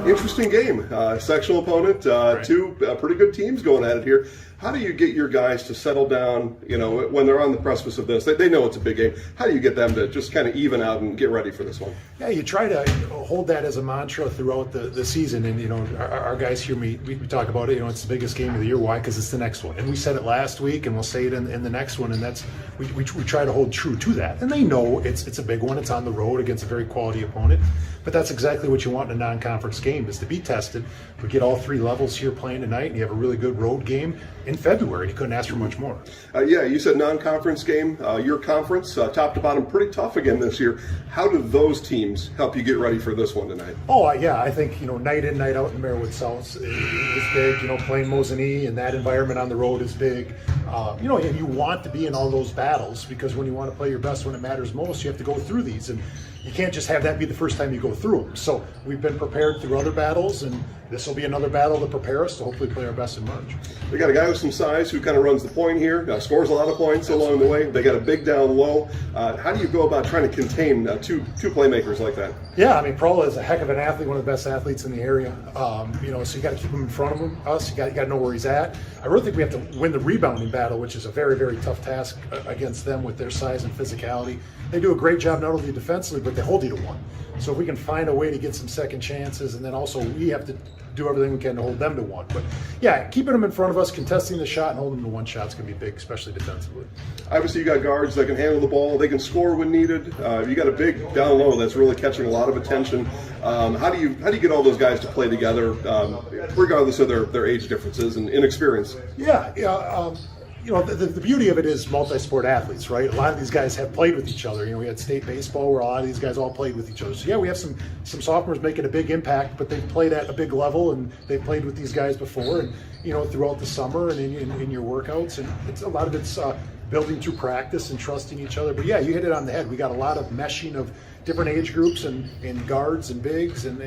Interesting game. Sectional opponent, Right. two pretty good teams going at it here. How do you get your guys to settle down, when they're on the precipice of this? They know it's a big game. How do you get them to just kind of even out and get ready for this one? Yeah, you try to hold that as a mantra throughout the season. And, our guys here, we talk about it, it's the biggest game of the year. Why? Because it's the next one. And we said it last week, and we'll say it in the next one. And we try to hold true to that. And they know it's a big one. It's on the road against a very quality opponent. But that's exactly what you want in a non-conference game, is to be tested. We get all three levels here playing tonight, and you have a really good road game in February. You couldn't ask for much more. Yeah, you said non-conference game. Your conference, top to bottom, pretty tough again this year. How do those teams help you get ready for this one tonight? Oh, yeah, I think, night in, night out in Merriwood South is big. Playing Mosinee and that environment on the road is big. And you want to be in all those battles, because when you want to play your best when it matters most, you have to go through these. And you can't just have that be the first time you go through them. So we've been prepared through other battles, and this will be another battle to prepare us to hopefully play our best in March. They got a guy with some size who kind of runs the point here, scores a lot of points along the way. They got a big down low. How do you go about trying to contain two playmakers like that? Yeah, Prola is a heck of an athlete, one of the best athletes in the area. So you got to keep him in front of us. You got to know where he's at. I really think we have to win the rebounding battle, which is a very, very tough task against them with their size and physicality. They do a great job not only defensively, but they hold you to one. So if we can find a way to get some second chances, and then also we have to do everything we can to hold them to one. But yeah, keeping them in front of us, contesting the shot, and holding them to one shot is going to be big, especially defensively. Obviously, you got guards that can handle the ball. They can score when needed. You got a big down low that's really catching a lot of attention. How do you get all those guys to play together, regardless of their age differences and inexperience? The beauty of it is multi-sport athletes, right? A lot of these guys have played with each other. We had state baseball where a lot of these guys all played with each other. So yeah, we have some sophomores making a big impact, but they've played at a big level, and they've played with these guys before, and throughout the summer and in your workouts. And it's a lot of it's building through practice and trusting each other. But yeah, you hit it on the head. We got a lot of meshing of different age groups and guards and bigs, and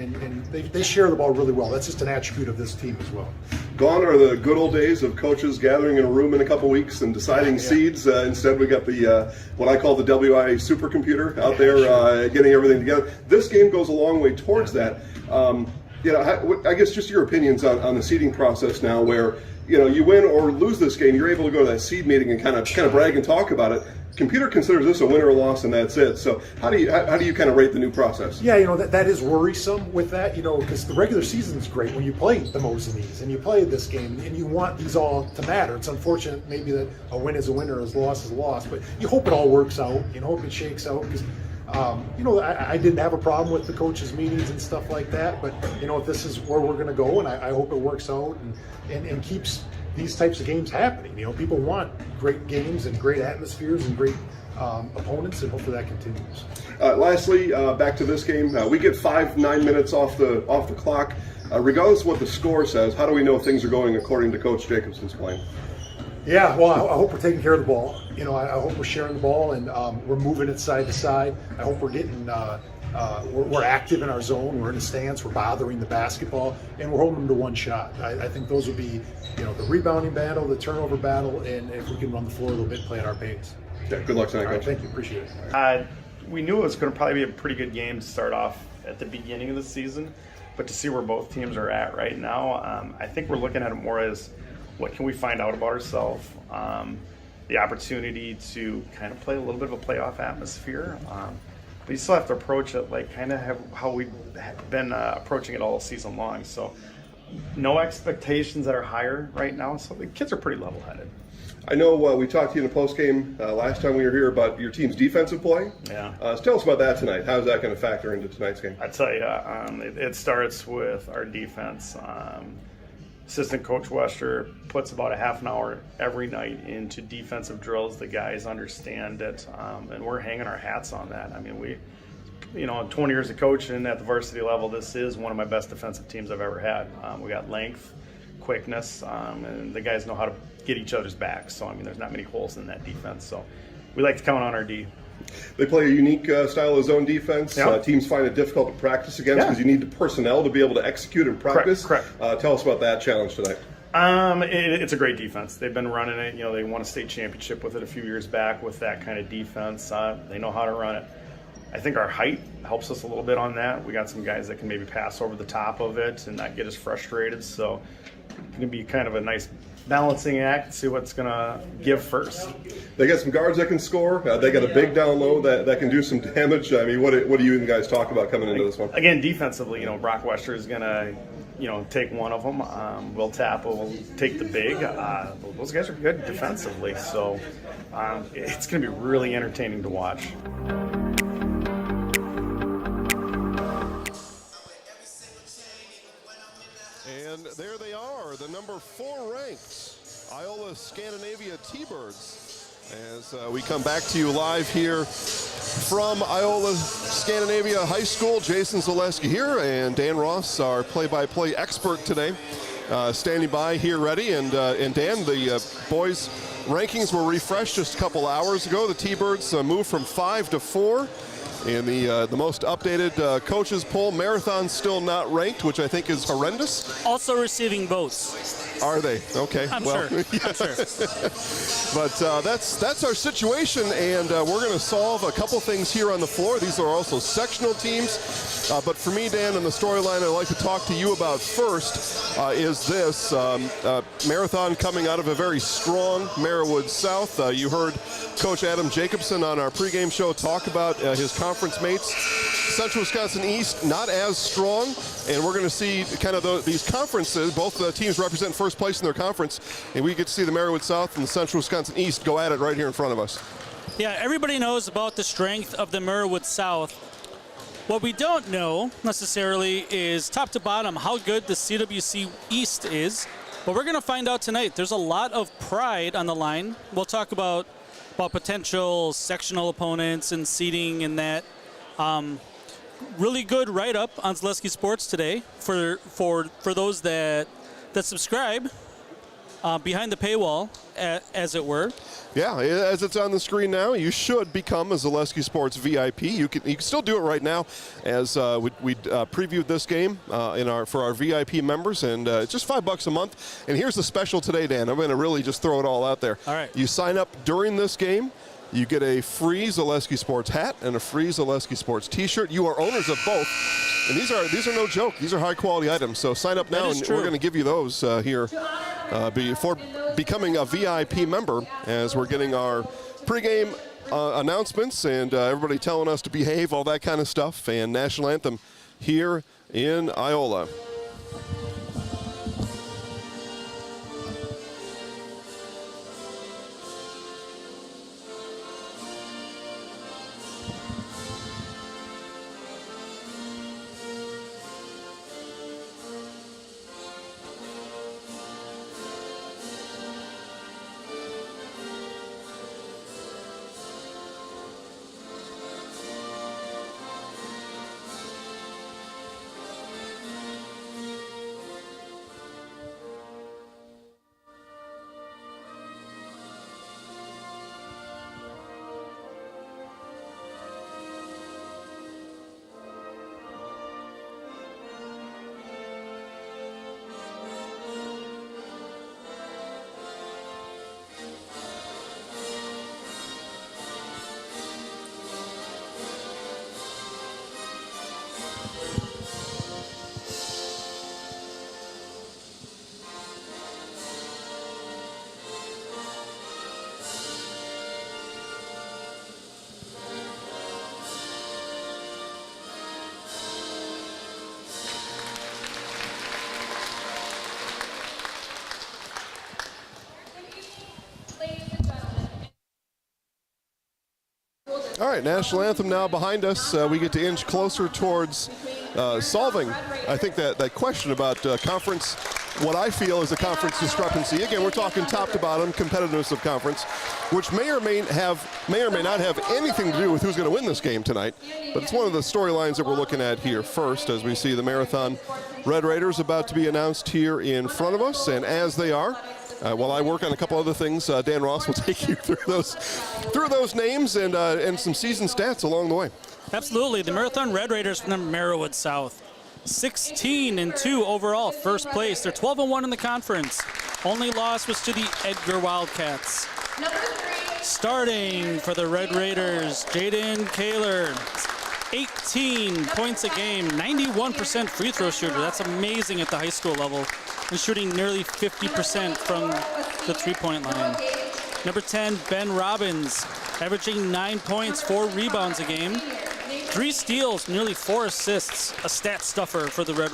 they share the ball really well. That's just an attribute of this team as well. Gone are the good old days of coaches gathering in a room in a couple weeks and deciding seeds. Instead, we got the what I call the WIAA supercomputer out there getting everything together. This game goes a long way towards that. I guess just your opinions on the seeding process now, where you win or lose this game, you're able to go to that seed meeting and kind of brag and talk about it. Computer considers this a win or a loss, and that's it. So how do you kind of rate the new process? Yeah, that is worrisome with that, because the regular season is great when you play the Mosinee and you play this game, and you want these all to matter. It's unfortunate maybe that a win is a win or a loss is a loss, but you hope it all works out. You hope it shakes out, because I didn't have a problem with the coaches' meetings and stuff like that, but if this is where we're going to go, and I hope it works out and keeps these types of games happening. People want great games and great atmospheres and great opponents, and hopefully that continues. Lastly, back to this game, we get 9 minutes off the clock. Regardless of what the score says, how do we know things are going according to Coach Jacobson's plan? Yeah, well, I hope we're taking care of the ball. I hope we're sharing the ball, and we're moving it side to side. I hope we're getting we're active in our zone. We're in a stance. We're bothering the basketball, and we're holding them to one shot. I think those would be, the rebounding battle, the turnover battle, and if we can run the floor a little bit, play at our pace. Yeah, good luck tonight, Coach. Thank you. Appreciate it. We knew it was going to probably be a pretty good game to start off at the beginning of the season, but to see where both teams are at right now, I think we're looking at it more as what can we find out about ourselves, the opportunity to kind of play a little bit of a playoff atmosphere. But you still have to approach it like kind of how we've been approaching it all season long. So no expectations that are higher right now. So the kids are pretty level-headed. I know we talked to you in the postgame last time we were here about your team's defensive play. Yeah. So tell us about that tonight. How's that going to factor into tonight's game? I tell you, it starts with our defense. Assistant Coach Wester puts about a half an hour every night into defensive drills. The guys understand it, and we're hanging our hats on that. 20 years of coaching at the varsity level, this is one of my best defensive teams I've ever had. We got length, quickness, and the guys know how to get each other's backs. So, there's not many holes in that defense. So we like to count on our D. They play a unique style of zone defense. Yeah. Teams find it difficult to practice against because you need the personnel to be able to execute and practice. Correct. Tell us about that challenge tonight. It's a great defense. They've been running it. They won a state championship with it a few years back with that kind of defense. They know how to run it. I think our height helps us a little bit on that. We got some guys that can maybe pass over the top of it and not get as frustrated. So it's going to be kind of a nice balancing act, see what's going to give first. They got some guards that can score. They got a big down low that can do some damage. I mean, what do you guys talk about coming into this one? Again, defensively, Brock Wester is going to, take one of them. We'll take the big. Those guys are good defensively, so it's going to be really entertaining to watch. And there they are, the number 4 ranked Iola-Scandiavia T-Birds. As we come back to you live here from Iola-Scandiavia High School. Jason Zaleski here, and Dan Ross, our play-by-play expert today, standing by here ready. And Dan, the boys' rankings were refreshed just a couple hours ago. The T-Birds moved from 5 to 4. In the most updated coaches poll, Marathon's still not ranked, which I think is horrendous. Also receiving votes. Are they? Okay. I'm sure. I'm sure. But that's our situation, and we're going to solve a couple things here on the floor. These are also sectional teams. But for me, Dan, and the storyline I'd like to talk to you about first is this. Marathon coming out of a very strong Merriwood South. You heard Coach Adam Jacobson on our pregame show talk about his conference mates. Central Wisconsin East not as strong, and we're going to see kind of these conferences. Both teams represent first place in their conference, and we get to see the Merriwood South and the Central Wisconsin East go at it right here in front of us. Yeah, everybody knows about the strength of the Merriwood South. What we don't know necessarily is top to bottom how good the CWC East is, but we're going to find out tonight. There's a lot of pride on the line. We'll talk about potential sectional opponents and seeding and that. Really good write-up on Zaleski Sports today for those that subscribe behind the paywall, as it were. Yeah, as it's on the screen now, you should become a Zaleski Sports VIP. You can still do it right now, as we previewed this game for our VIP members, and it's just $5 a month. And here's the special today, Dan. I'm going to really just throw it all out there. All right. You sign up during this game. You get a free Zaleski Sports hat and a free Zaleski Sports T-shirt. You are owners of both, and these are no joke. These are high-quality items. So sign up now, and we're going to give you those here before becoming a VIP member, as we're getting our pregame announcements and everybody telling us to behave, all that kind of stuff, and National Anthem here in Iola. All right, National Anthem now behind us. We get to inch closer towards solving, I think, that question about conference, what I feel is a conference discrepancy. Again, we're talking top to bottom competitiveness of conference, which may or may not have anything to do with who's going to win this game tonight. But it's one of the storylines that we're looking at here first, as we see the Marathon Red Raiders about to be announced here in front of us. And as they are, while I work on a couple other things, Dan Ross will take you through those names and some season stats along the way. Absolutely. The Marathon Red Raiders from the Merriwood South. 16-2 overall, first place. They're 12-1 in the conference. Only loss was to the Edgar Wildcats. Starting for the Red Raiders, Jaden Kaler, 18 points a game, 91% free throw shooter. That's amazing at the high school level. And shooting nearly 50% from the three-point line. Number 10, Ben Robbins, averaging 9 points, 4 rebounds a game, 3 steals, nearly 4 assists, a stat stuffer for the Red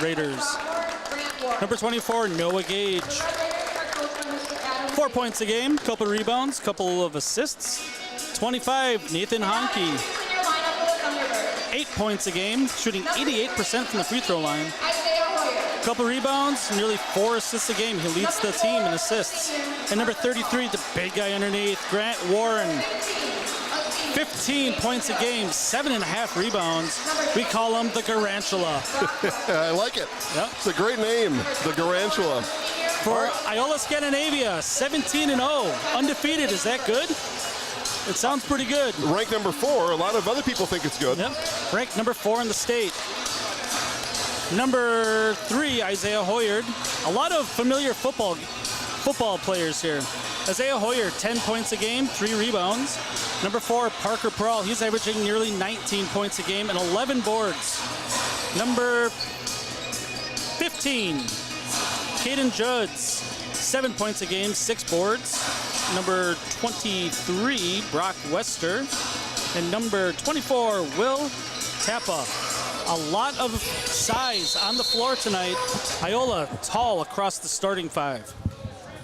Raiders. Number 24, Noah Gage, 4 points a game, couple rebounds, couple of assists. 25, Nathan Honke, 8 points a game, shooting 88% from the free throw line. Couple rebounds, nearly 4 assists a game. He leads the team in assists. And number 33, the big guy underneath, Grant Warren. 15 points a game, 7.5 rebounds. We call him the Garantula. I like it. Yep. It's a great name, the Garantula. For Iola-Scandiavia, 17-0, undefeated. Is that good? It sounds pretty good. Ranked number 4. A lot of other people think it's good. Yep. Ranked number 4 in the state. Number 3, Isaiah Hoyard. A lot of familiar football players here. Isaiah Hoyard, 10 points a game, 3 rebounds. Number 4, Parker Pearl. He's averaging nearly 19 points a game and 11 boards. Number 15, Caden Judds, 7 points a game, 6 boards. Number 23, Brock Wester. And number 24, Will Tappa. A lot of size on the floor tonight. Iola tall across the starting 5.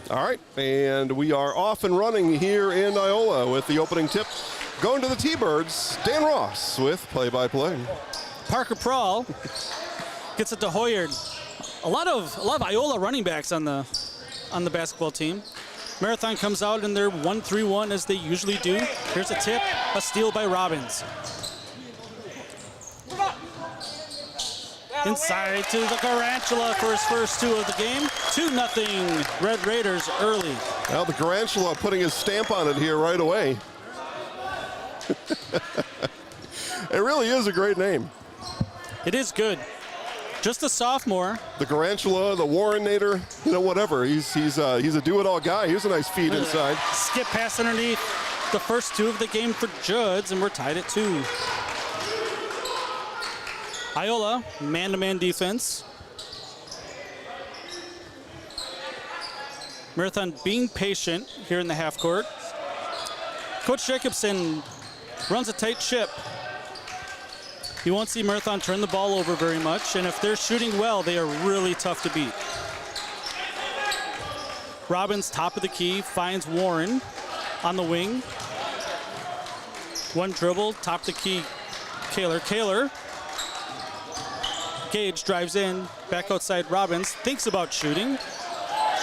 All right, and we are off and running here in Iola with the opening tip. Going to the T-Birds, Dan Ross with play-by-play. Parker Prawl gets it to Hoyard. A lot of Iola running backs on the basketball team. Marathon comes out and they're 1-3-1 as they usually do. Here's a tip, a steal by Robbins. Inside to the Garantula for his first 2 of the game. 2-0 Red Raiders early. Well, the Garantula putting his stamp on it here right away. It really is a great name. It is good. Just a sophomore. The Garantula, the Warrenator, whatever. He's a do-it-all guy. Here's a nice feed inside. Skip pass underneath. The first 2 of the game for Judds, and we're tied at 2. Iola, man-to-man defense. Marathon being patient here in the half court. Coach Jacobson runs a tight ship. You won't see Marathon turn the ball over very much, and if they're shooting well, they are really tough to beat. Robbins, top of the key, finds Warren on the wing. One dribble, top of the key, Kaler. Gage drives in, back outside Robbins, thinks about shooting.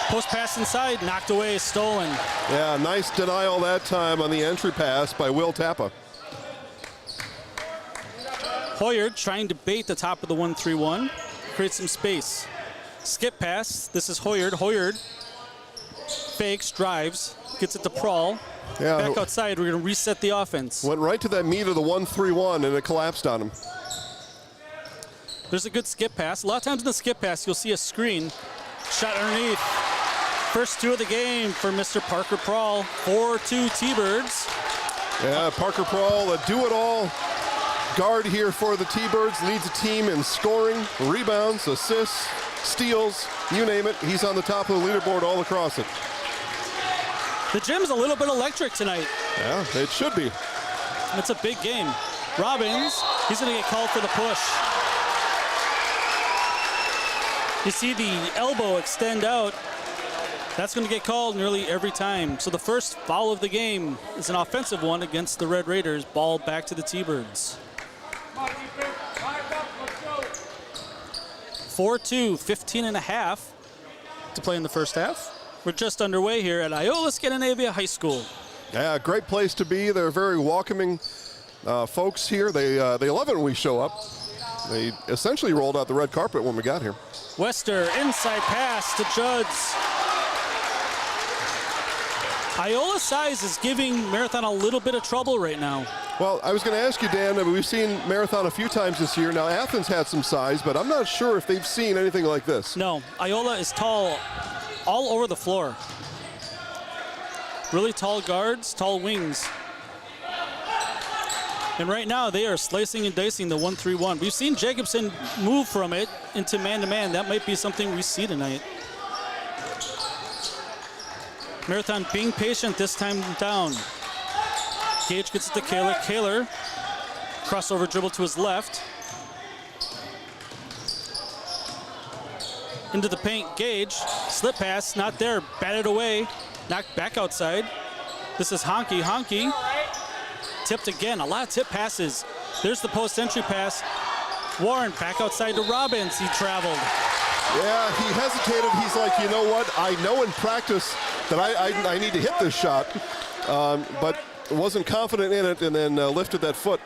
Post pass inside, knocked away, stolen. Yeah, nice denial that time on the entry pass by Will Tappa. Hoyard trying to bait the top of the 1-3-1, creates some space. Skip pass, this is Hoyard. Hoyard fakes, drives, gets it to Prawl. Yeah, Back outside, we're gonna reset the offense. went right to that meat of the 1-3-1 and it collapsed on him. There's a good skip pass. A lot of times in the skip pass, you'll see a screen. Shot underneath. First 2 of the game for Mr. Parker Prawl. 4-2 T-Birds. Yeah, Parker Prawl, a do-it-all guard here for the T-Birds. Leads the team in scoring, rebounds, assists, steals, you name it. He's on the top of the leaderboard all across it. The gym's a little bit electric tonight. Yeah, it should be. It's a big game. Robbins, he's going to get called for the push. You see the elbow extend out. That's going to get called nearly every time. So the first foul of the game is an offensive one against the Red Raiders. Ball back to the T-Birds. 4-2, 15.5 to play in the first half. We're just underway here at Iola-Scandiavia High School. Yeah, great place to be. They're very welcoming folks here. They love it when we show up. They essentially rolled out the red carpet when we got here. Wester, inside pass to Judds. Iola's size is giving Marathon a little bit of trouble right now. Well, I was going to ask you, Dan, we've seen Marathon a few times this year. Now, Athens had some size, but I'm not sure if they've seen anything like this. No, Iola is tall all over the floor. Really tall guards, tall wings. And right now they are slicing and dicing the 1-3-1. We've seen Jacobson move from it into man-to-man. That might be something we see tonight. Marathon being patient this time down. Gage gets it to Kaler. Kaler, crossover dribble to his left. Into the paint, Gage, slip pass, not there, batted away, knocked back outside. This is Honky, Honky. Tipped again, a lot of tip passes. There's the post entry pass. Warren back outside to Robbins, he traveled. Yeah, he hesitated. He's like, you know what? I know in practice that I need to hit this shot, but wasn't confident in it, and then lifted that foot.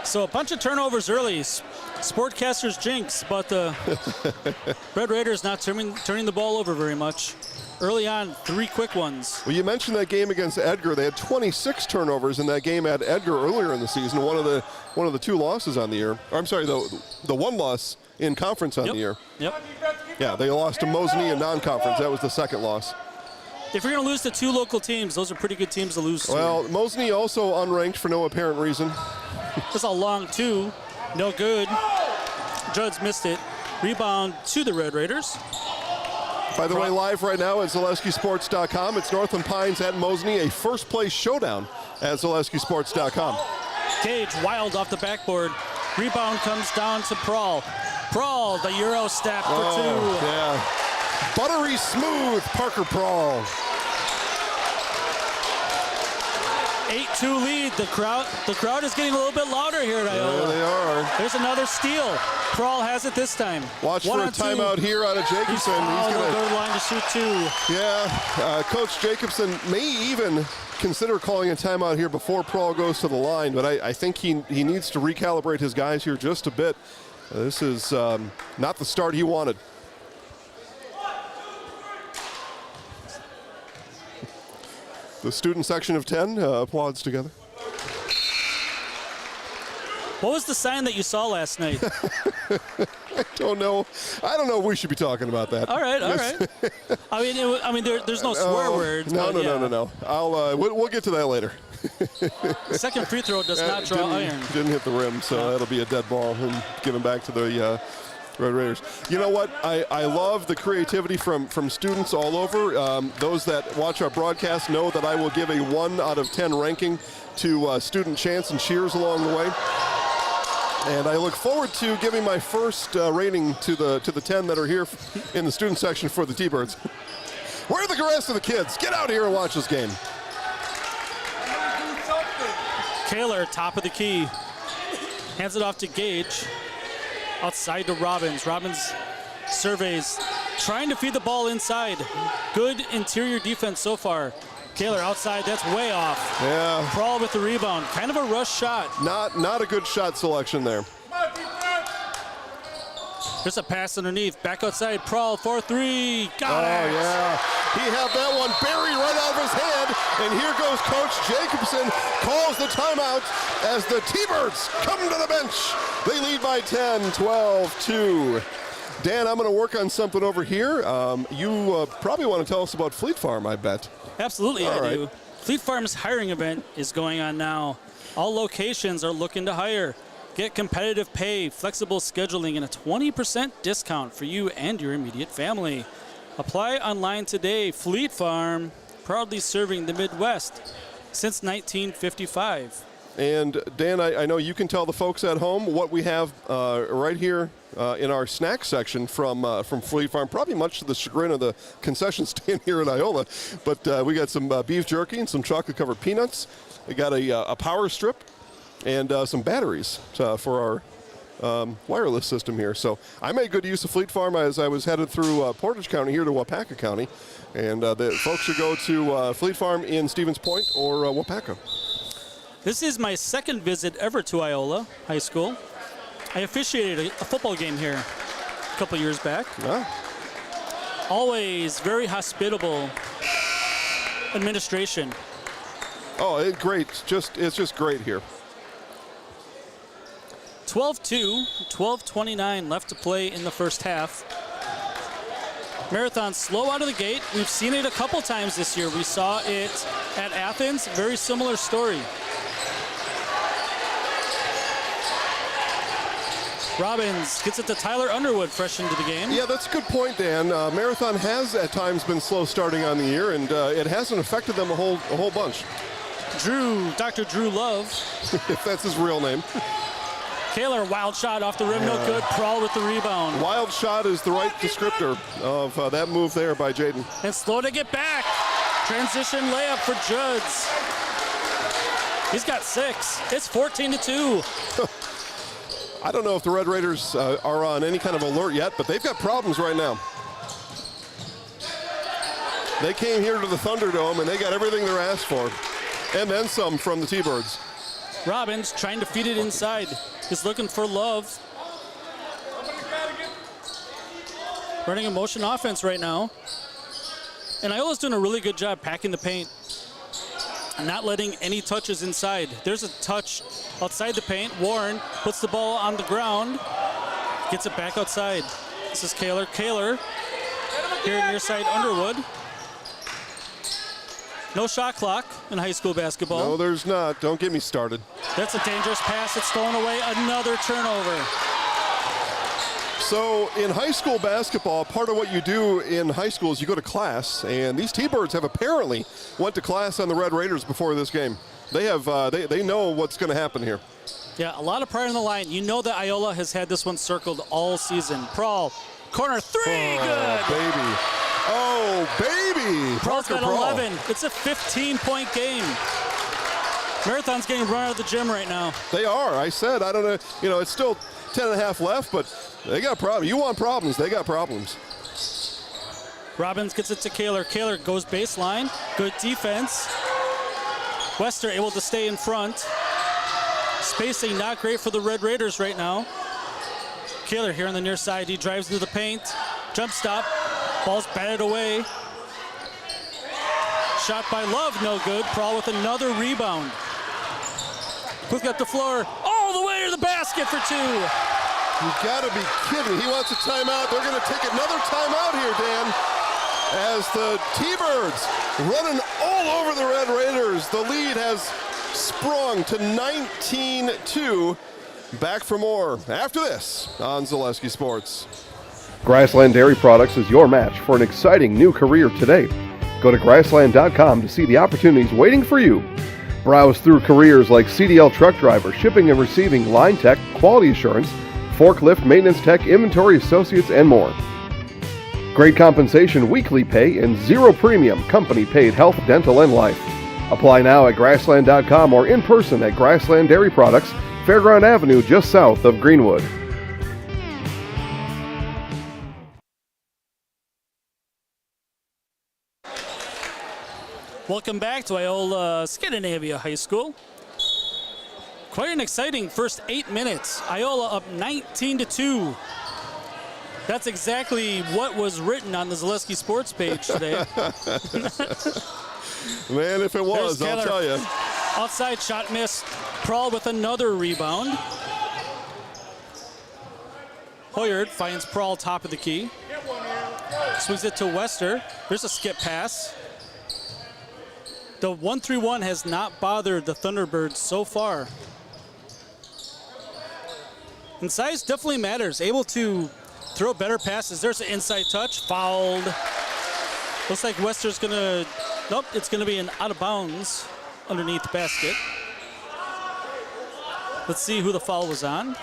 So a bunch of turnovers early. Sportcasters jinx, but the Red Raiders not turning the ball over very much. Early on, 3 quick ones. Well, you mentioned that game against Edgar. They had 26 turnovers in that game at Edgar earlier in the season. One of the 2 losses on the year. Or, I'm sorry, the 1 loss in conference on the year. Yep. Yeah, they lost to Mosinee in non-conference. That was the 2nd loss. If you're going to lose to 2 local teams, those are pretty good teams to lose to. Well, Mosinee also unranked for no apparent reason. That's a long 2. No good. Judds missed it. Rebound to the Red Raiders. By the way, live right now at ZaleskiSports.com. It's Northland Pines at Mosinee, a first-place showdown at ZaleskiSports.com. Gage wild off the backboard. Rebound comes down to Prawl. Prawl, the Euro step for 2. Yeah. Buttery smooth, Parker Prawl. 8-2 lead. The crowd is getting a little bit louder here at Iola. There they are. There's another steal. Prawl has it this time. Watch for a timeout here out of Jacobson. He's going to go to the line to shoot 2. Yeah, Coach Jacobson may even consider calling a timeout here before Prawl goes to the line, but I think he needs to recalibrate his guys here just a bit. This is not the start he wanted. The student section of 10 applauds together. What was the sign that you saw last night? I don't know if we should be talking about that. All right. I mean, there's no swear words. No. We'll get to that later. Second free throw does not draw iron. Didn't hit the rim, so that'll be a dead ball and given back to the Red Raiders. You know what? I love the creativity from students all over. Those that watch our broadcast know that I will give a 1 out of 10 ranking to student chants and cheers along the way. And I look forward to giving my first rating to the 10 that are here in the student section for the T-Birds. Where are the rest of the kids? Get out here and watch this game. Kaler, top of the key. Hands it off to Gage. Outside to Robbins. Robbins surveys, trying to feed the ball inside. Good interior defense so far. Kaler outside, that's way off. Yeah. Prawl with the rebound. Kind of a rush shot. Not a good shot selection there. There's a pass underneath. Back outside, Prawl, 4-3. Got it. Oh, yeah. He had that one buried right out of his hand. And here goes Coach Jacobson. Calls the timeout as the T-Birds come to the bench. They lead by 10, 12-2. Dan, I'm going to work on something over here. You probably want to tell us about Fleet Farm, I bet. Absolutely, I do. Fleet Farm's hiring event is going on now. All locations are looking to hire. Get competitive pay, flexible scheduling, and a 20% discount for you and your immediate family. Apply online today. Fleet Farm, proudly serving the Midwest since 1955. And Dan, I know you can tell the folks at home what we have right here in our snack section from Fleet Farm, probably much to the chagrin of the concession stand here in Iola. But we got some beef jerky and some chocolate-covered peanuts. We got a power strip and some batteries for our wireless system here. So I made good use of Fleet Farm as I was headed through Portage County here to Wapaka County. And the folks should go to Fleet Farm in Stevens Point or Wapaka. This is my second visit ever to Iola High School. I officiated a football game here a couple years back. Yeah. Always very hospitable administration. Oh, it's great. It's just great here. 12-2, 12:29 left to play in the first half. Marathon slow out of the gate. We've seen it a couple times this year. We saw it at Athens, very similar story. Robbins gets it to Tyler Underwood, fresh into the game. Yeah, that's a good point, Dan. Marathon has at times been slow starting on the year, and it hasn't affected them a whole bunch. Dr. Drew Love. If that's his real name. Kaler, wild shot off the rim, no good. Prawl with the rebound. Wild shot is the right descriptor of that move there by Jaden. And slow to get back. Transition layup for Judds. He's got 6. It's 14-2. I don't know if the Red Raiders are on any kind of alert yet, but they've got problems right now. They came here to the Thunderdome, and they got everything they're asked for. And then some from the T-Birds. Robbins trying to feed it inside. He's looking for Love. Running a motion offense right now. And Iola's doing a really good job packing the paint. Not letting any touches inside. There's a touch outside the paint. Warren puts the ball on the ground. Gets it back outside. This is Kaler. Kaler here near side Underwood. No shot clock in high school basketball. No, there's not. Don't get me started. That's a dangerous pass. It's thrown away. Another turnover. So in high school basketball, part of what you do in high school is you go to class, and these T-Birds have apparently went to class on the Red Raiders before this game. They have they know what's going to happen here. Yeah, a lot of pride on the line. You know that Iola has had this one circled all season. Prawl, corner 3, good. Baby. Oh, baby. Prawl's got Prawl. 11. It's a 15-point game. Marathon's getting run out of the gym right now. They are. I said, I don't know. You know, it's still 10 and a half left, but they got problems. You want problems, they got problems. Robbins gets it to Kaler. Kaler goes baseline. Good defense. Wester able to stay in front. Spacing not great for the Red Raiders right now. Kaler here on the near side. He drives into the paint. Jump stop. Ball's batted away. Shot by Love, no good. Prawl with another rebound. Quick up the floor. All the way to the basket for 2. You gotta be kidding. He wants a timeout. They're gonna take another timeout here, Dan. As the T-Birds running all over the Red Raiders. The lead has sprung to 19-2. Back for more after this on Zaleski Sports. Grassland Dairy Products is your match for an exciting new career today. Go to grassland.com to see the opportunities waiting for you. Browse through careers like CDL truck driver, shipping and receiving, line tech, quality assurance, forklift, maintenance tech, inventory associates, and more. Great compensation, weekly pay, and zero premium, company paid health, dental, and life. Apply now at grassland.com or in person at Grassland Dairy Products, Fairground Avenue, just south of Greenwood. Welcome back to Iola-Scandiavia High School. Quite an exciting first 8 minutes. Iola up 19-2. That's exactly what was written on the Zaleski Sports page today. Man, if it was, I'll tell you. Outside shot missed. Prawl with another rebound. Hoyard finds Prawl top of the key. Swings it to Wester. There's a skip pass. The 1-3-1 has not bothered the Thunderbirds so far. And size definitely matters. Able to throw better passes. There's an inside touch. Fouled. Looks like Wester's gonna, nope, it's gonna be an out of bounds underneath the basket. Let's see who the foul was on.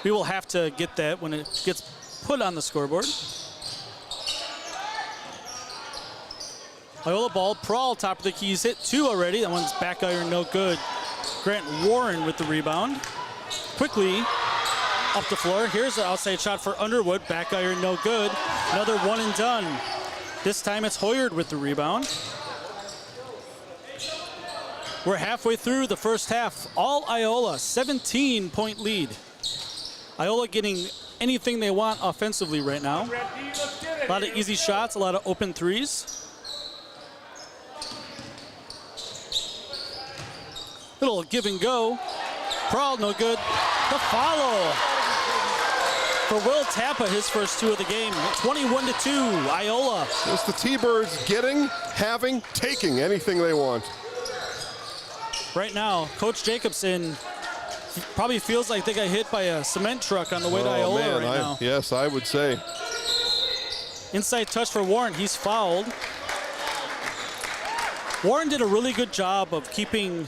We will have to get that when it gets put on the scoreboard. Iola ball, Prawl top of the keys, hit 2 already. That one's back iron, no good. Grant Warren with the rebound. Quickly up the floor. Here's the outside shot for Underwood. Back iron, no good. Another one and done. This time it's Hoyard with the rebound. We're halfway through the first half. All Iola, 17-point lead. Iola getting anything they want offensively right now. A lot of easy shots, a lot of open threes. Little give and go. Prawl, no good. The follow for Will Tappa, his first 2 of the game. 21-2, Iola. It's the T-Birds getting, having, taking anything they want. right now. Coach Jacobson probably feels like they got hit by a cement truck on the way to Iola man, right now. Yes, I would say. Inside touch for Warren. He's fouled. Warren did a really good job of keeping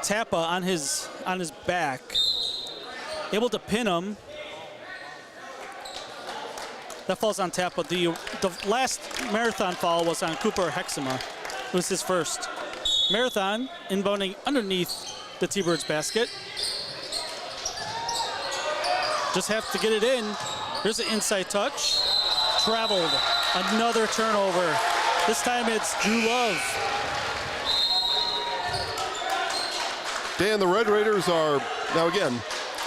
Tappa on his back, able to pin him. That falls on Tappa. The last Marathon foul was on Cooper Hexema. It was his first. Marathon inbounding underneath the T-Birds basket. Just have to get it in. Here's an inside touch. Traveled. Another turnover. This time it's Drew Love. Dan, the Red Raiders are, now again,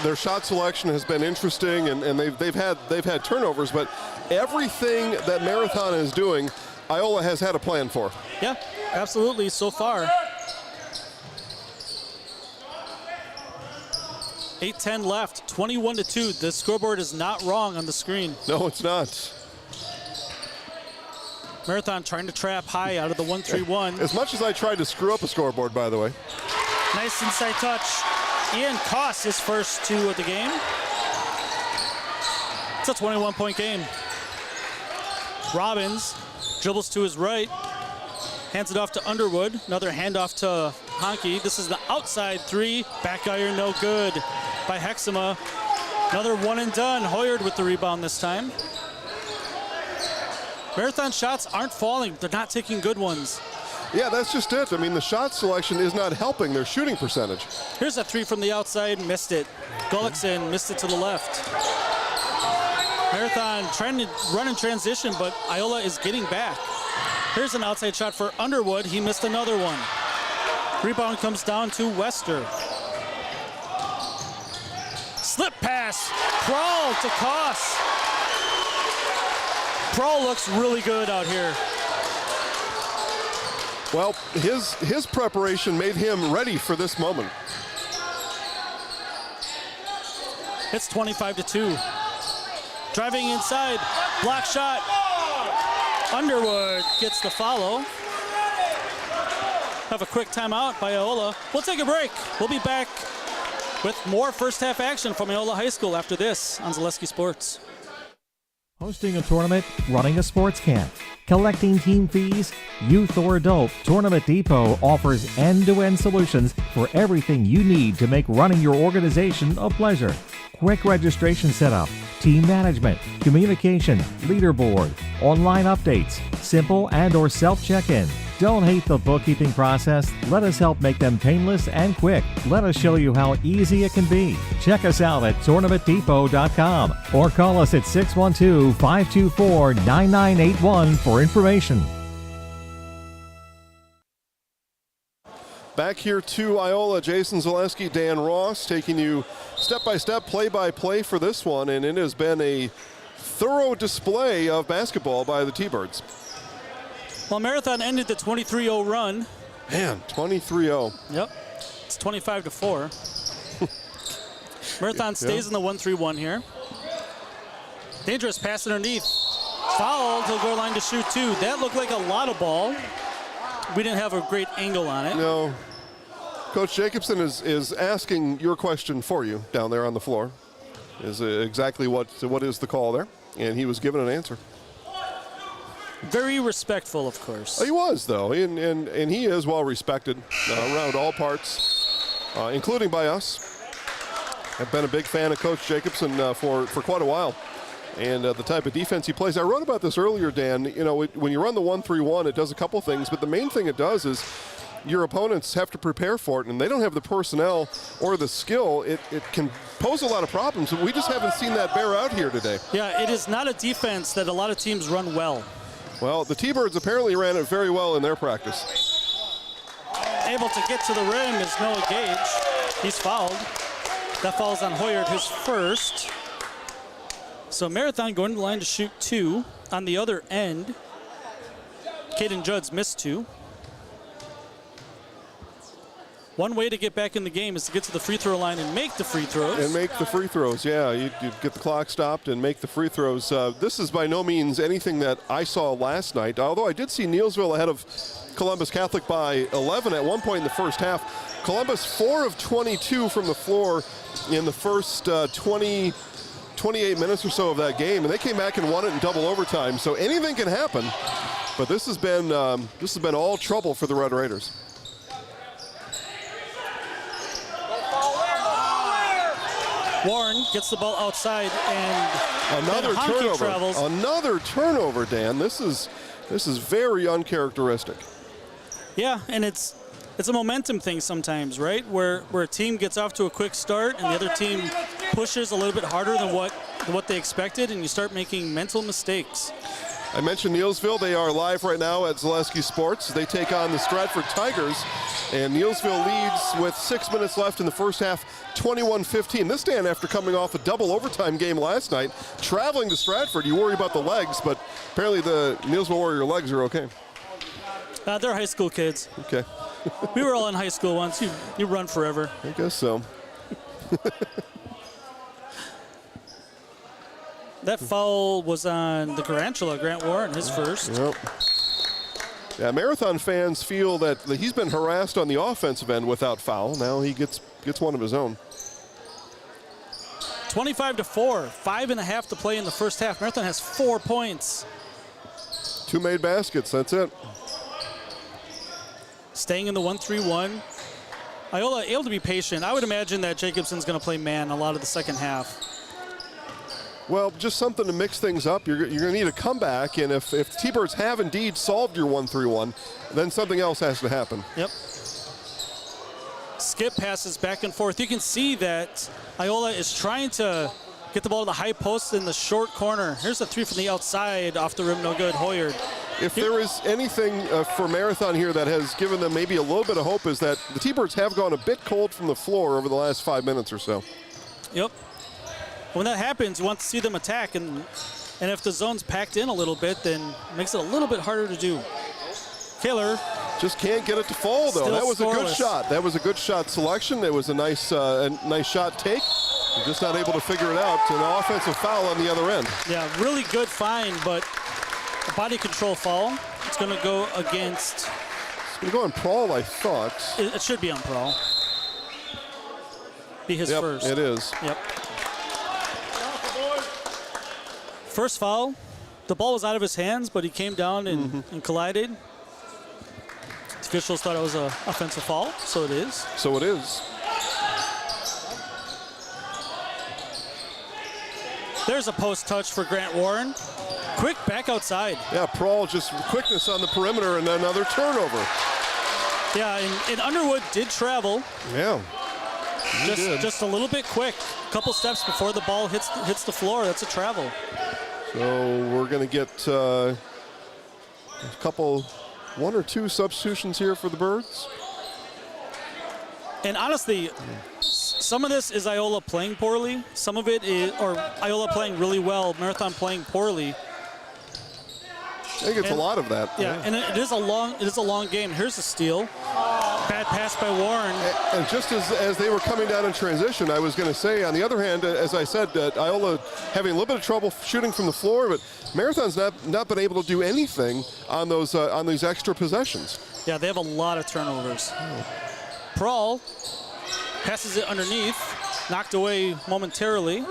their shot selection has been interesting, and they've had turnovers, but everything that Marathon is doing, Iola has had a plan for. Yeah, absolutely, so far. 8:10 left, 21-2. The scoreboard is not wrong on the screen. No, it's not. Marathon trying to trap high out of the 1-3-1. As much as I tried to screw up a scoreboard, by the way. Nice inside touch. Ian Koss his first two of the game. It's a 21-point game. Robbins dribbles to his right, hands it off to Underwood. Another handoff to Honke. This is the outside three. Back iron, no good by Hexema. Another one and done. Hoyard with the rebound this time. Marathon shots aren't falling. They're not taking good ones. Yeah, that's just it. I mean, the shot selection is not helping their shooting percentage. Here's a three from the outside, missed it. Gullickson missed it to the left. Marathon trying to run in transition, but Iola is getting back. Here's an outside shot for Underwood. He missed another one. Rebound comes down to Wester. Slip pass, Kroll to Koss. Kroll looks really good out here. Well, his preparation made him ready for this moment. It's 25-2. Driving inside, block shot. Underwood gets the follow. Have a quick timeout by Iola. We'll take a break. We'll be back with more first half action from Iola High School after this on Zaleski Sports. Hosting a tournament, running a sports camp, collecting team fees, youth or adult, Tournament Depot offers end-to-end solutions for everything you need to make running your organization a pleasure. Quick registration setup, team management, communication, leaderboard, online updates, simple and or self-check-in. Don't hate the bookkeeping process. Let us help make them painless and quick. Let us show you how easy it can be. Check us out at tournamentdepot.com or call us at 612-524-9981 for information. Back here to Iola, Jason Zaleski, Dan Ross, taking you step-by-step, play-by-play for this one, and it has been a thorough display of basketball by the T-Birds. Well, Marathon ended the 23-0 run. Man, 23-0. Yep, it's 25-4. Marathon stays in the 1-3-1 here. Dangerous pass underneath. Foul to the goal line to shoot two. That looked like a lot of ball. We didn't have a great angle on it. No. Coach Jacobson is asking your question for you down there on the floor. Is exactly what is the call there? And he was given an answer. Very respectful, of course. He was, though, and he is well respected around all parts, including by us. I've been a big fan of Coach Jacobson for quite a while, and the type of defense he plays. I wrote about this earlier, Dan. You know, when you run the 1-3-1, it does a couple things, but the main thing it does is your opponents have to prepare for it, and they don't have the personnel or the skill. It can pose a lot of problems, and we just haven't seen that bear out here today. Yeah, it is not a defense that a lot of teams run well. Well, the T-Birds apparently ran it very well in their practice. Able to get to the rim is Noah Gage. He's fouled. That falls on Hoyard, his first. So Marathon going to the line to shoot two. On the other end, Caden Judds missed two. one way to get back in the game is to get to the free throw line and make the free throws. And make the free throws, yeah. You get the clock stopped and make the free throws. This is by no means anything that I saw last night, although I did see Neillsville ahead of Columbus Catholic by 11 at one point in the first half. Columbus 4 of 22 from the floor in the first 28 minutes or so of that game, and they came back and won it in double overtime. So anything can happen, but this has been all trouble for the Red Raiders. Warren gets the ball outside, and Another then Honke turnover. travels. Another turnover, Dan. This is very uncharacteristic. Yeah, and it's a momentum thing sometimes, right? Where a team gets off to a quick start and the other team pushes a little bit harder than what they expected, and you start making mental mistakes. I mentioned Neillsville. They are live right now at Zaleski Sports. They take on the Stratford Tigers, and Neillsville leads with 6 minutes left in the first half, 21-15. This, Dan, after coming off a double overtime game last night, traveling to Stratford, you worry about the legs, but apparently the Neillsville Warrior legs are okay. They're high school kids. Okay. We were all in high school once. You run forever. I guess so. That foul was on the Tarantula, Grant Warren, his first. Yep. Yeah, Marathon fans feel that he's been harassed on the offensive end without foul. Now he gets one of his own. 25-4, 5.5 to play in the first half. Marathon has 4 points. 2 made baskets, that's it. Staying in the 1-3-1. Iola able to be patient. I would imagine that Jacobson's going to play man a lot of the second half. Well, just something to mix things up. You're going to need a comeback, and if T-Birds have indeed solved your 1-3-1, then something else has to happen. Yep. Skip passes back and forth. You can see that Iola is trying to get the ball to the high post in the short corner. Here's a three from the outside, off the rim, no good. Hoyard. If there is anything for Marathon here that has given them maybe a little bit of hope, is that the T-Birds have gone a bit cold from the floor over the last 5 minutes or so. Yep. When that happens, you want to see them attack, and if the zone's packed in a little bit, then it makes it a little bit harder to do. Kaler just can't get it to fall, though. That was scoreless. A good shot. That was a good shot selection. It was a nice shot take. You're just not able to figure it out. An offensive foul on the other end. Yeah, really good find, but a body control foul. It's going to go against. It's going to go on Prawl, I thought. It should be on Prawl. Be his first. It is. Yep. First foul. The ball was out of his hands, but he came down and collided. Officials thought it was an offensive foul, so it is. So it is. There's a post touch for Grant Warren. Quick back outside. Yeah, Prawl just quickness on the perimeter and another turnover. Yeah, and Underwood did travel. Yeah. Just a little bit quick. A couple steps before the ball hits the floor. That's a travel. So we're going to get a couple, 1 or 2 substitutions here for the Birds. And honestly, some of this is Iola playing poorly. Some of it is, or Iola playing really well, Marathon playing poorly. I think it's a lot of that. Yeah, and it is a long game. Here's a steal. Bad pass by Warren. And just as they were coming down in transition, I was going to say, on the other hand, as I said, Iola having a little bit of trouble shooting from the floor, but Marathon's not been able to do anything on these extra possessions. Yeah, they have a lot of turnovers. Prawl passes it underneath, knocked away momentarily.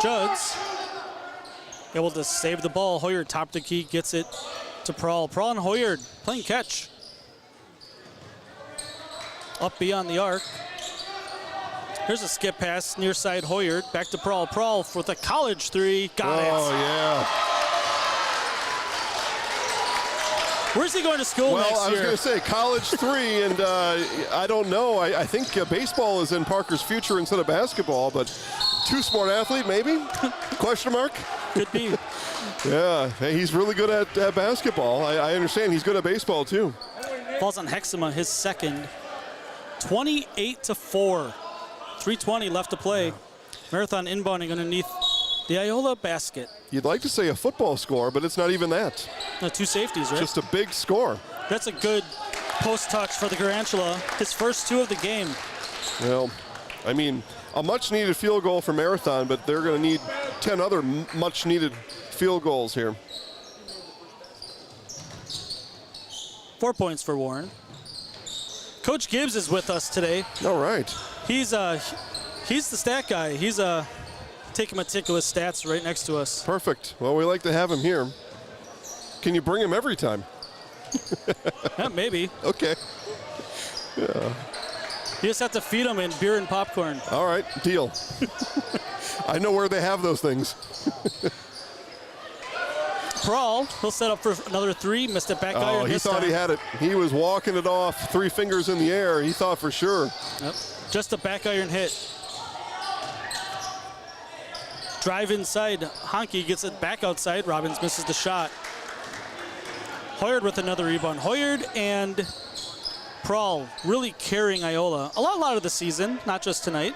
Jugs able to save the ball. Hoyard top the key, gets it to Prawl. Prawl and Hoyard playing catch. Up beyond the arc. Here's a skip pass, near side Hoyard. Back to Prawl. Prawl with a college three. Got it. Oh, yeah. Where's he going to school next year? Well, I was going to say college 3, and I don't know. I think baseball is in Parker's future instead of basketball, but 2 smart athlete, maybe? Question mark? Could be. Yeah, he's really good at basketball. I understand he's good at baseball, too. Falls on Hexema, his second. 28-4. 3:20 left to play. Marathon inbounding underneath the Iola basket. You'd like to say a football score, but it's not even that. 2 safeties, right? Just a big score. That's a good post touch for the Garantula, his first 2 of the game. Well, I mean, a much-needed field goal for Marathon, but they're going to need 10 other much-needed field goals here. 4 points for Warren. Coach Gibbs is with us today. All right. He's the stat guy. He's taking meticulous stats right next to us. Perfect. Well, we like to have him here. Can you bring him every time? Yeah, maybe. Okay. Yeah. You just have to feed him in beer and popcorn. All right, deal. I know where they have those things. Prawl, he'll set up for another 3. Missed it back iron. Oh, he this thought time. he had it. He was walking it off, 3 fingers in the air. He thought for sure. Yep. Just a back iron hit. Drive inside. Honky gets it back outside. Robbins misses the shot. Hoyard with another rebound. Hoyard and Prawl really carrying Iola a lot of the season, not just tonight.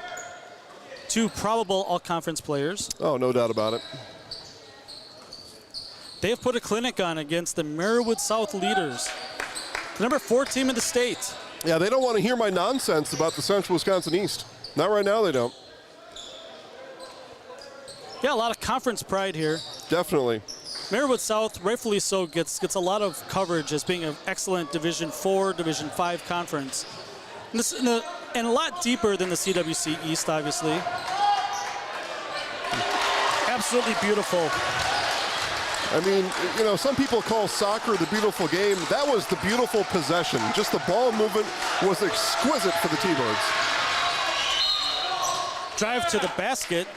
2 probable all-conference players. Oh, no doubt about it. They've put a clinic on against the Marywood South leaders, the number 4 team in the state. Yeah, they don't want to hear my nonsense about the Central Wisconsin East. Not right now, they don't. Yeah, a lot of conference pride here. Definitely. Marywood South, rightfully so, gets a lot of coverage as being an excellent Division 4, Division 5 conference. And a lot deeper than the CWC East, obviously. Absolutely beautiful. I mean, you know, some people call soccer the beautiful game. That was the beautiful possession. Just the ball movement was exquisite for the T-Birds. Drive to the basket.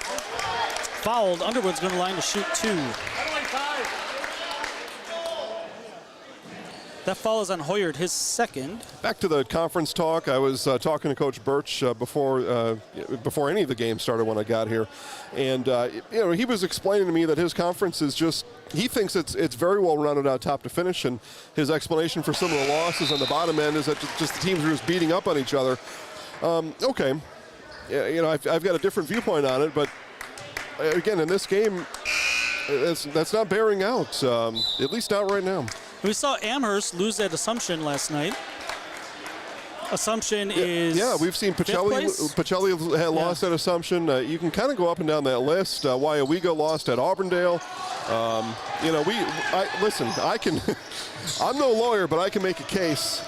Fouled. Underwood's going to line to shoot 2. That foul is on Hoyard, his second. Back to the conference talk. I was talking to Coach Birch before any of the games started when I got here, and you know, he was explaining to me that his conference is just, he thinks it's very well rounded out top to finish, and his explanation for some of the losses on the bottom end is that just the teams are just beating up on each other. Okay, yeah, you know, I've got a different viewpoint on it, but again, in this game, that's not bearing out, at least not right now. We saw Amherst lose at Assumption last night. Assumption is we've seen Pacelli had lost at Assumption. You can kind of go up and down that list. WIAA lost at Auburndale. You know, listen. I'm no lawyer, but I can make a case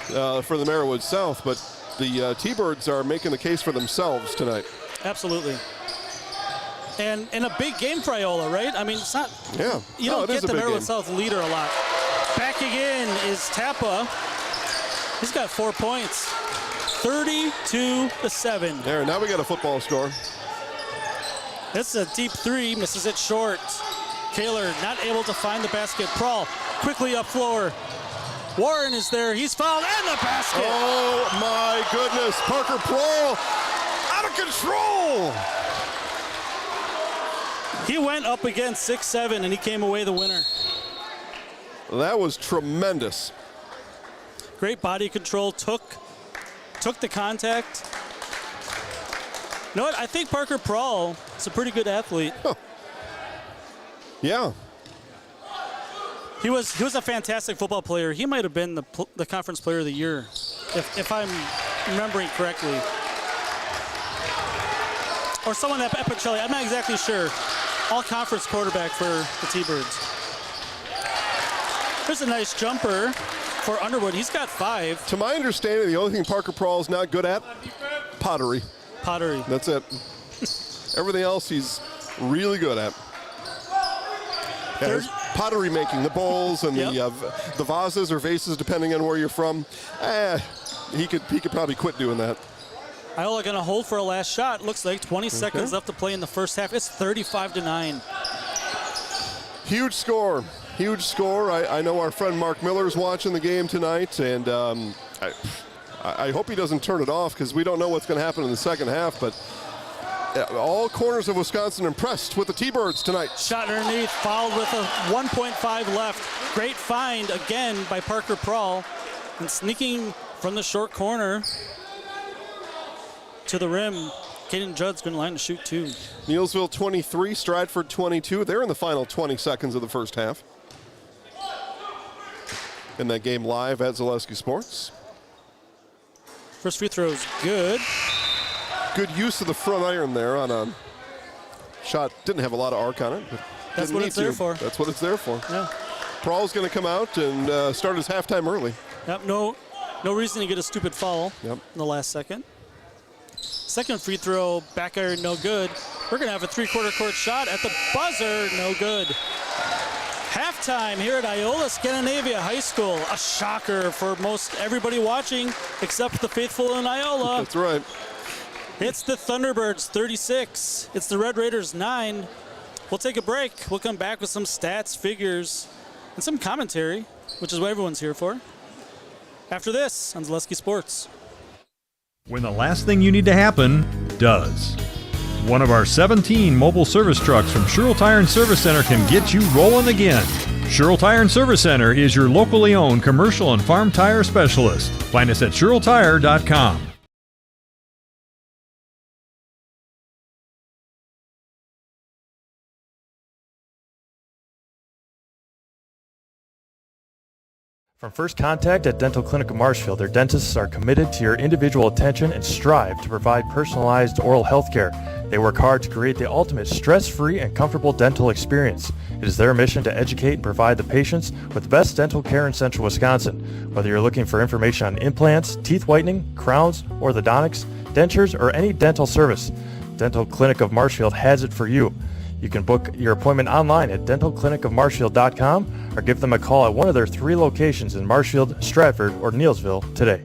for the Marywood South. But the T-Birds are making the case for themselves tonight. Absolutely. And a big game for Iola, right? I mean, it's not. Yeah. You don't get the Marywood game. South leader a lot. Backing in is Tappa. He's got 4 points. 32-7. There, now we got a football score. This is a deep 3, misses it short. Kaler not able to find the basket. Prawl quickly up floor. Warren is there. He's fouled and the basket. Oh my goodness, Parker Prawl out of control. He went up against 6'7", and he came away the winner. That was tremendous. Great body control, took the contact. You know what? I think Parker Prawl is a pretty good athlete. Huh. Yeah. He was a fantastic football player. He might have been the conference player of the year, if I'm remembering correctly. Or someone at Pacelli. I'm not exactly sure. All-conference quarterback for the T-Birds. There's a nice jumper for Underwood. He's got 5. To my understanding, the only thing Parker Prawl is not good at, pottery. Pottery. That's it. Everything else he's really good at. Yeah, his pottery making, the bowls and the vases or vases, depending on where you're from. He could probably quit doing that. Iola going to hold for a last shot. Looks like 20 seconds left to play in the first half. It's 35-9. Huge score. Huge score. I know our friend Mark Miller's watching the game tonight, and I hope he doesn't turn it off because we don't know what's going to happen in the second half. But all corners of Wisconsin impressed with the T-Birds tonight. Shot underneath, fouled with a 1.5 left. Great find again by Parker Prawl, and sneaking from the short corner to the rim. Caden Judd's going to line to shoot 2. Neilsville 23, Stratford 22. They're in the final 20 seconds of the first half. In that game live at Zaleski Sports. First free throw is good. Good use of the front iron there on a shot. Didn't have a lot of arc on it. But That's what it's there for. That's what it's there for. Yeah. Prahl's going to come out and start his halftime early. Yep. No reason to get a stupid foul Yep. in the last second. Second free throw, back iron, no good. We're going to have a three-quarter court shot at the buzzer, no good. Halftime here at Iola-Scandiavia High School. A shocker for most everybody watching, except the faithful in Iola. That's right. It's the Thunderbirds 36. It's the Red Raiders 9. We'll take a break. We'll come back with some stats, figures, and some commentary, which is what everyone's here for. After this on Zaleski Sports. When the last thing you need to happen does. One of our 17 mobile service trucks from Sherrill Tire and Service Center can get you rolling again. Sherrill Tire and Service Center is your locally owned commercial and farm tire specialist. Find us at SherrillTire.com. From first contact at Dental Clinic of Marshfield, their dentists are committed to your individual attention and strive to provide personalized oral health care. They work hard to create the ultimate stress-free and comfortable dental experience. It is their mission to educate and provide the patients with the best dental care in central Wisconsin. Whether you're looking for information on implants, teeth whitening, crowns, orthodontics, dentures, or any dental service, Dental Clinic of Marshfield has it for you. You can book your appointment online at dentalclinicofmarshfield.com or give them a call at one of their 3 locations in Marshfield, Stratford, or Neillsville today.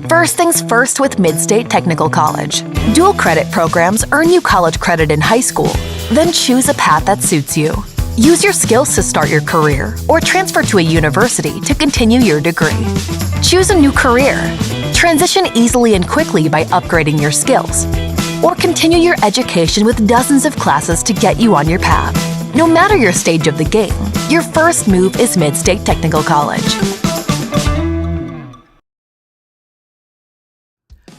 First things first with Mid-State Technical College. Dual credit programs earn you college credit in high school. Then choose a path that suits you. Use your skills to start your career or transfer to a university to continue your degree. Choose a new career. Transition easily and quickly by upgrading your skills. Or continue your education with dozens of classes to get you on your path. No matter your stage of the game, your first move is Mid-State Technical College.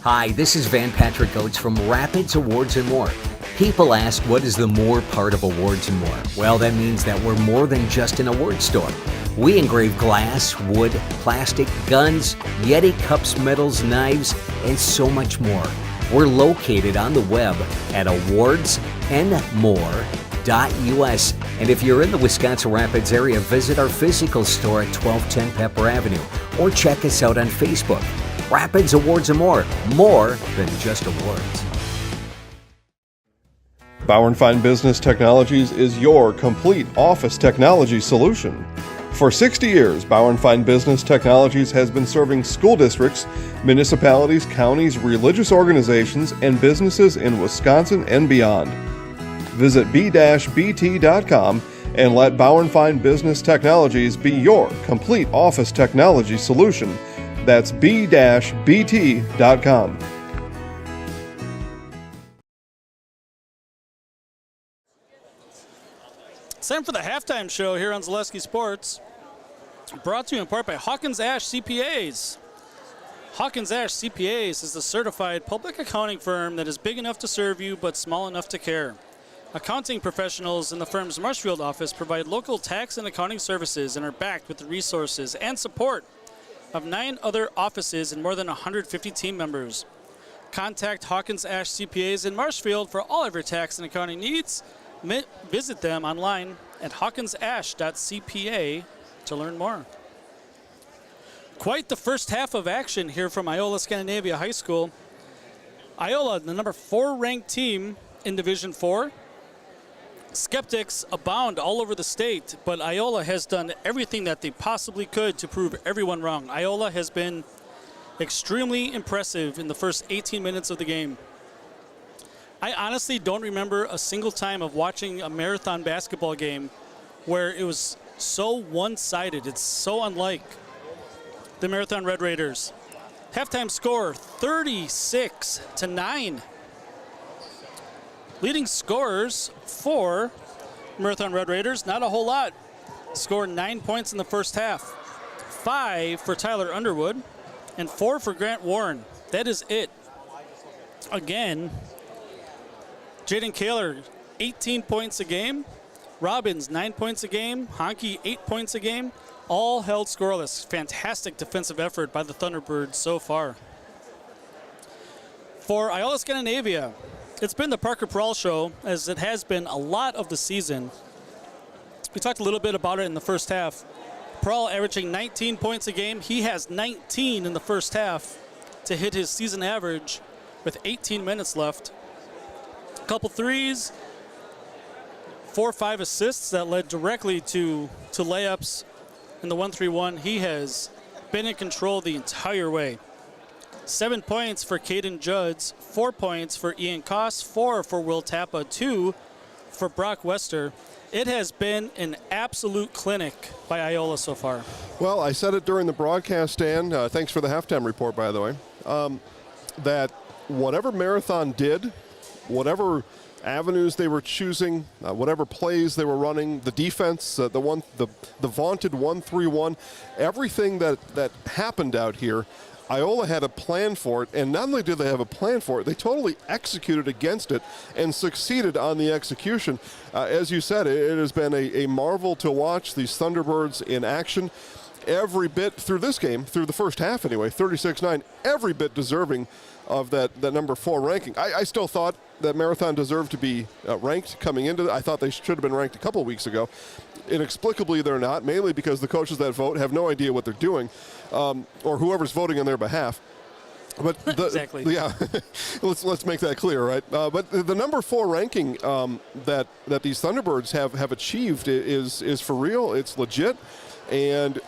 Hi, this is Van Patrick Oates from Rapids Awards and More. People ask, what is the more part of Awards and More? Well, that means that we're more than just an award store. We engrave glass, wood, plastic, guns, Yeti cups, medals, knives, and so much more. We're located on the web at awardsandmore.us. And if you're in the Wisconsin Rapids area, visit our physical store at 1210 Pepper Avenue or check us out on Facebook. Rapids Awards and More than just awards. Bauer & Fine Business Technologies is your complete office technology solution. For 60 years, Bauer & Fine Business Technologies has been serving school districts, municipalities, counties, religious organizations, and businesses in Wisconsin and beyond. Visit b-bt.com and let Bauer & Fine Business Technologies be your complete office technology solution. That's b-bt.com. It's time for the halftime show here on Zaleski Sports. Brought to you in part by Hawkins Ash CPAs. Hawkins Ash CPAs is the certified public accounting firm that is big enough to serve you but small enough to care. Accounting professionals in the firm's Marshfield office provide local tax and accounting services and are backed with the resources and support of 9 other offices and more than 150 team members. Contact Hawkins Ash CPAs in Marshfield for all of your tax and accounting needs. Visit them online at hawkinsash.cpa to learn more. Quite the first half of action here from Iola-Scandiavia High School. Iola, the number 4 ranked team in Division 4. Skeptics abound all over the state, but Iola has done everything that they possibly could to prove everyone wrong. Iola has been extremely impressive in the first 18 minutes of the game. I honestly don't remember a single time of watching a marathon basketball game where it was so one-sided. It's so unlike the Marathon Red Raiders. Halftime score, 36-9. Leading scorers for Marathon Red Raiders, not a whole lot. Scored 9 points in the first half. 5 for Tyler Underwood and 4 for Grant Warren. That is it. Again, Jaden Kaler, 18 points a game, Robbins, 9 points a game. Honke, 8 points a game. All held scoreless. Fantastic defensive effort by the Thunderbirds so far. For Iola-Scandiavia, it's been the Parker Pearl show, as it has been a lot of the season. We talked a little bit about it in the first half. Pearl averaging 19 points a game. He has 19 in the first half to hit his season average with 18 minutes left. A couple threes, 4 or 5 assists that led directly to layups in the 1-3-1. He has been in control the entire way. 7 points for Caden Judds, 4 points for Ian Koss, 4 for Will Tappa, 2 for Brock Wester. It has been an absolute clinic by Iola so far. Well, I said it during the broadcast, Dan. Thanks for the halftime report, by the way. That whatever Marathon did, whatever avenues they were choosing, whatever plays they were running, the defense, the vaunted 1-3-1, everything that happened out here, Iola had a plan for it, and not only did they have a plan for it, they totally executed against it and succeeded on the execution. As you said, it has been a marvel to watch these Thunderbirds in action. Every bit through this game, through the first half anyway, 36-9, every bit deserving of that number 4 ranking. I still thought that Marathon deserved to be ranked coming into it. I thought they should have been ranked a couple of weeks ago. Inexplicably, they're not, mainly because the coaches that vote have no idea what they're doing, or whoever's voting on their behalf. But exactly. Yeah, let's make that clear, right? But the number 4 ranking that these Thunderbirds have achieved is for real. It's legit, and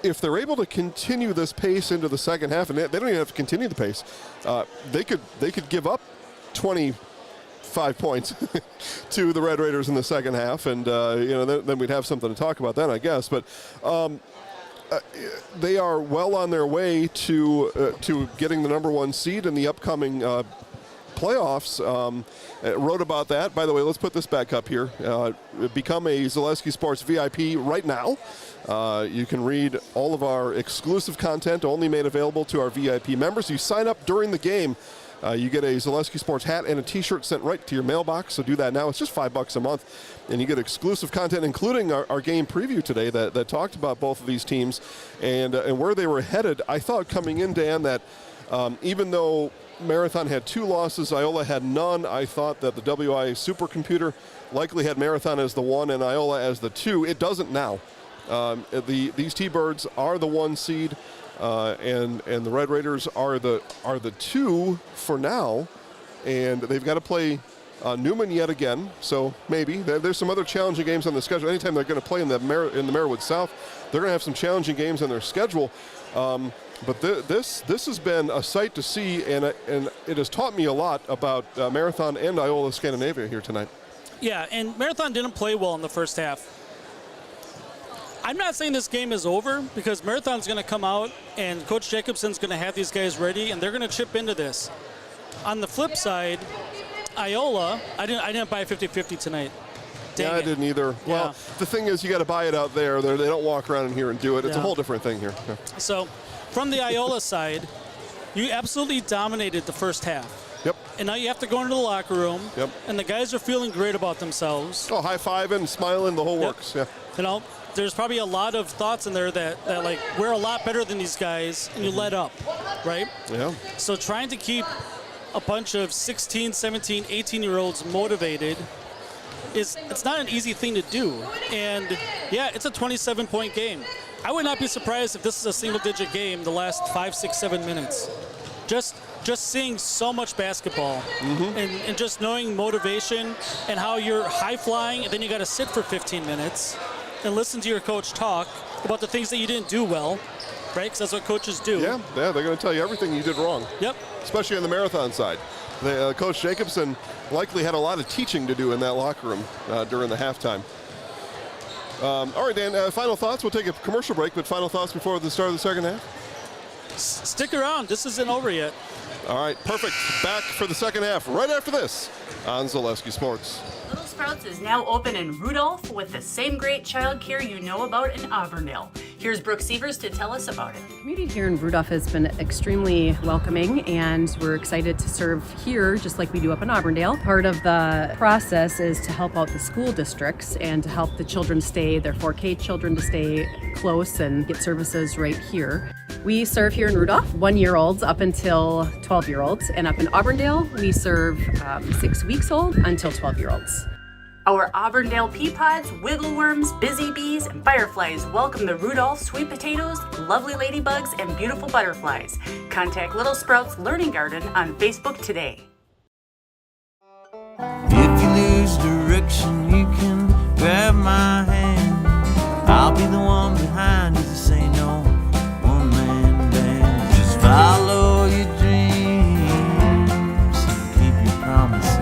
if they're able to continue this pace into the second half, and they don't even have to continue the pace, they could give up 25 points to the Red Raiders in the second half, and then we'd have something to talk about then, I guess. But they are well on their way to getting the number 1 seed in the upcoming playoffs. Wrote about that. By the way, let's put this back up here. Become a Zaleski Sports VIP right now. You can read all of our exclusive content only made available to our VIP members. You sign up during the game. You get a Zaleski Sports hat and a t-shirt sent right to your mailbox, so do that now. It's just $5 a month, and you get exclusive content, including our game preview today that talked about both of these teams and where they were headed. I thought coming in, Dan, that even though Marathon had 2 losses, Iola had none, I thought that the WIAA supercomputer likely had Marathon as the 1 and Iola as the 2. It doesn't now. These T-Birds are the 1 seed. And the Red Raiders are the 2 for now, and they've got to play Newman yet again. So maybe there's some other challenging games on the schedule. Anytime they're going to play in the Merriwood South, they're going to have some challenging games on their schedule. But this has been a sight to see, and it has taught me a lot about Marathon and Iola-Scandiavia here tonight. Yeah, and Marathon didn't play well in the first half. I'm not saying this game is over, because Marathon's going to come out and Coach Jacobson's going to have these guys ready, and they're going to chip into this. On the flip side, Iola, I didn't buy 50-50 tonight. Dang I didn't either. Yeah. Well, the thing is, you got to buy it out there. They don't walk around in here and do it. It's a whole different thing here. Yeah. So, from the Iola side, you absolutely dominated the first half. Yep. And now you have to go into the locker room. Yep. And the guys are feeling great about themselves. Oh, high-fiving, smiling, the whole works. Yeah. There's probably a lot of thoughts in there that like, we're a lot better than these guys, and you let up, right? Yeah. So trying to keep a bunch of 16, 17, 18-year-olds motivated it's not an easy thing to do. And, yeah, it's a 27-point game. I would not be surprised if this is a single-digit game the last 5, 6, 7 minutes. Just seeing so much basketball and just knowing motivation and how you're high-flying, and then you got to sit for 15 minutes and listen to your coach talk about the things that you didn't do well, right? Because that's what coaches do. Yeah, they're going to tell you everything you did wrong. Yep. Especially on the Marathon side. Coach Jacobson likely had a lot of teaching to do in that locker room during the halftime. All right, Dan, final thoughts. We'll take a commercial break, but final thoughts before the start of the second half? Stick around. This isn't over yet. All right, perfect. Back for the second half right after this on Zaleski Sports. Little Sprouts is now open in Rudolph with the same great childcare you know about in Auburndale. Here's Here's Brooke Sievers to tell us about it. The community here in Rudolph has been extremely welcoming, and we're excited to serve here just like we do up in Auburndale. Part of the process is to help out the school districts and to help the children stay, their 4K children to stay close and get services right here. We serve here in Rudolph 1-year-olds up until 12-year-olds, and up in Auburndale we serve 6 weeks old until 12-year-olds. Our Auburndale pea pods, wiggle worms, busy bees, and fireflies welcome the Rudolph sweet potatoes, lovely ladybugs, and beautiful butterflies. Contact Little Sprouts Learning Garden on Facebook today. If you lose direction, you can grab my hand. I'll be the one behind you to say no one-man band. Just follow your dreams, keep your promises.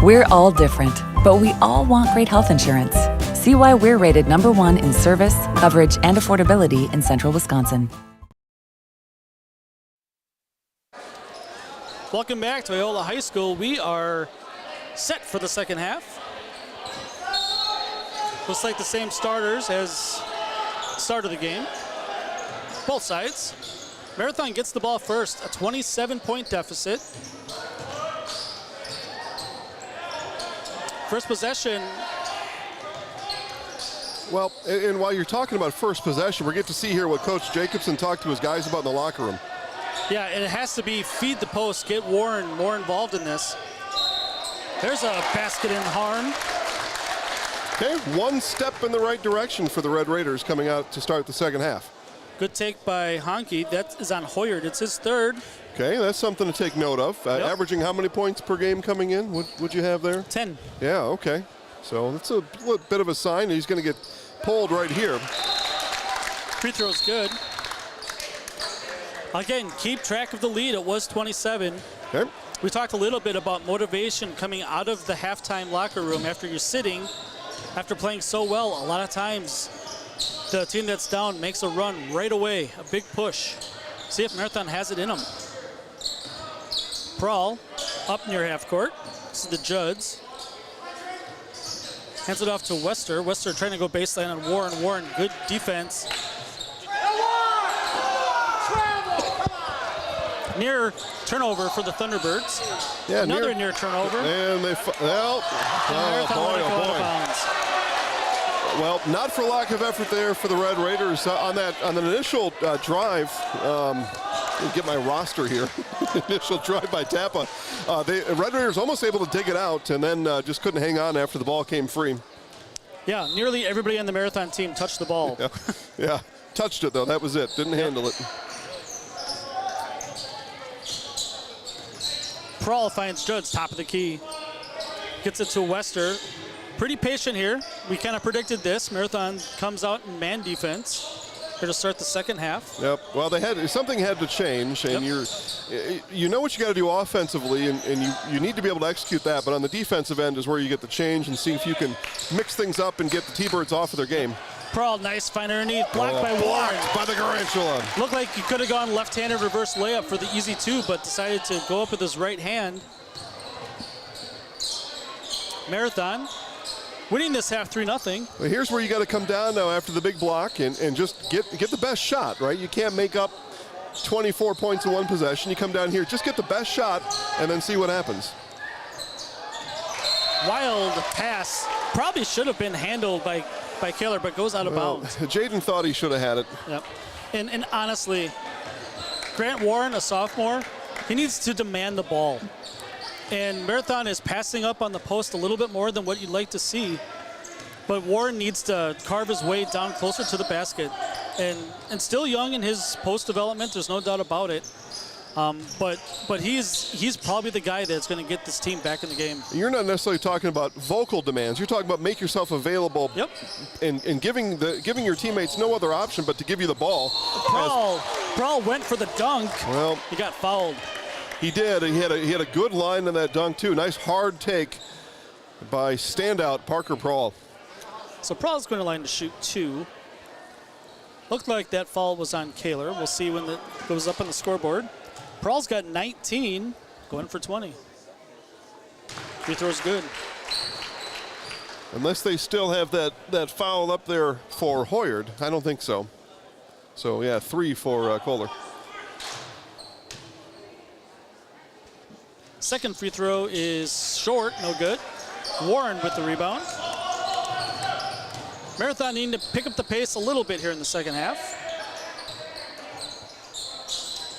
We're all different, but we all want great health insurance. See why we're rated #1 in service, coverage, and affordability in Central Wisconsin. Welcome back to Iola High School. We are set for the second half. Looks like the same starters as start of the game. Both sides. Marathon gets the ball first, a 27-point deficit. First possession. Well, and while you're talking about first possession, we get to see here what Coach Jacobson talked to his guys about in the locker room. Yeah, and it has to be feed the post, get Warren more involved in this. There's a basket in harm. Okay, one step in the right direction for the Red Raiders coming out to start the second half. Good take by Honke. That is on Hoyard. It's his third. Okay, that's something to take note of. Yep. Averaging how many points per game coming in? Would you have there? 10. Yeah, okay. So that's a bit of a sign. He's going to get pulled right here. Free throw's good. Again, keep track of the lead. It was 27. Okay. We talked a little bit about motivation coming out of the halftime locker room after you're sitting, after playing so well. A lot of times, the team that's down makes a run right away, a big push. See if Marathon has it in them. Prawl up near half court. This is the Judds. Hands it off to Wester. Wester trying to go baseline on Warren. Warren, good defense. Near turnover for the Thunderbirds. Yeah, another near turnover. And they, oh boy. Well, not for lack of effort there for the Red Raiders on the initial drive. Get my roster here. Initial drive by Tappa. The Red Raiders almost able to dig it out, and then just couldn't hang on after the ball came free. Yeah, nearly everybody on the Marathon team touched the ball. Yeah, touched it though. That was it. Didn't handle it. Prawl finds Judds, top of the key. Gets it to Wester. Pretty patient here. We kind of predicted this. Marathon comes out in man defense. Here to start the second half. Yep. Well, something had to change, and you know what you got to do offensively, and you need to be able to execute that. But on the defensive end is where you get the change and see if you can mix things up and get the T-Birds off of their game. Prawl, nice find underneath, blocked by Warren. By the Garantula. Looked like he could have gone left-handed reverse layup for the easy two, but decided to go up with his right hand. Marathon winning this half 3-0. Well, here's where you got to come down now after the big block and just get the best shot, right? You can't make up 24 points in one possession. You come down here, just get the best shot, and then see what happens. Wild pass. Probably should have been handled by Kaler, but goes out of bounds. Jaden thought he should have had it. Yep. And honestly, Grant Warren, a sophomore, he needs to demand the ball. And Marathon is passing up on the post a little bit more than what you'd like to see. But Warren needs to carve his way down closer to the basket. And still young in his post development, there's no doubt about it. But he's probably the guy that's going to get this team back in the game. You're not necessarily talking about vocal demands. You're talking about make yourself available. Yep. And giving your teammates no other option but to give you the ball. Prawl went for the dunk. Well, he got fouled. He did. He had a good line in that dunk too. Nice hard take by standout Parker Prawl. So Prawl's going to line to shoot 2. Looked like that foul was on Kaler. We'll see when it goes up on the scoreboard. Prawl's got 19, going for 20. Free throw's good. Unless they still have that foul up there for Hoyard. I don't think so. So, yeah, 3 for Kohler. Second free throw is short, no good. Warren with the rebound. Marathon needing to pick up the pace a little bit here in the second half.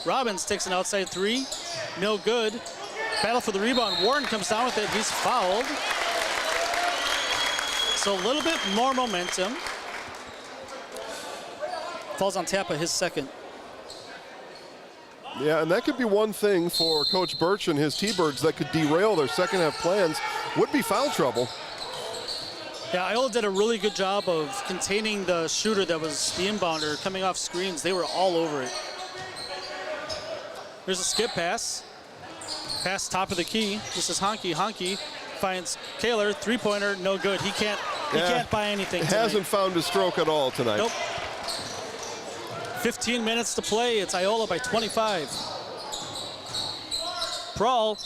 Robbins takes an outside 3, no good. Battle for the rebound. Warren comes down with it. He's fouled. So a little bit more momentum. Falls on Tappa, his second. Yeah, and that could be one thing for Coach Birch and his T-Birds that could derail their second half plans, would be foul trouble. Yeah, Iola did a really good job of containing the shooter that was the inbounder coming off screens. They were all over it. Here's a skip pass. Pass top of the key. This is Honky. Honky finds Kaler, three-pointer, no good. He can't buy anything tonight. Hasn't found his stroke at all tonight. Nope. 15 minutes to play. It's Iola by 25. Prawl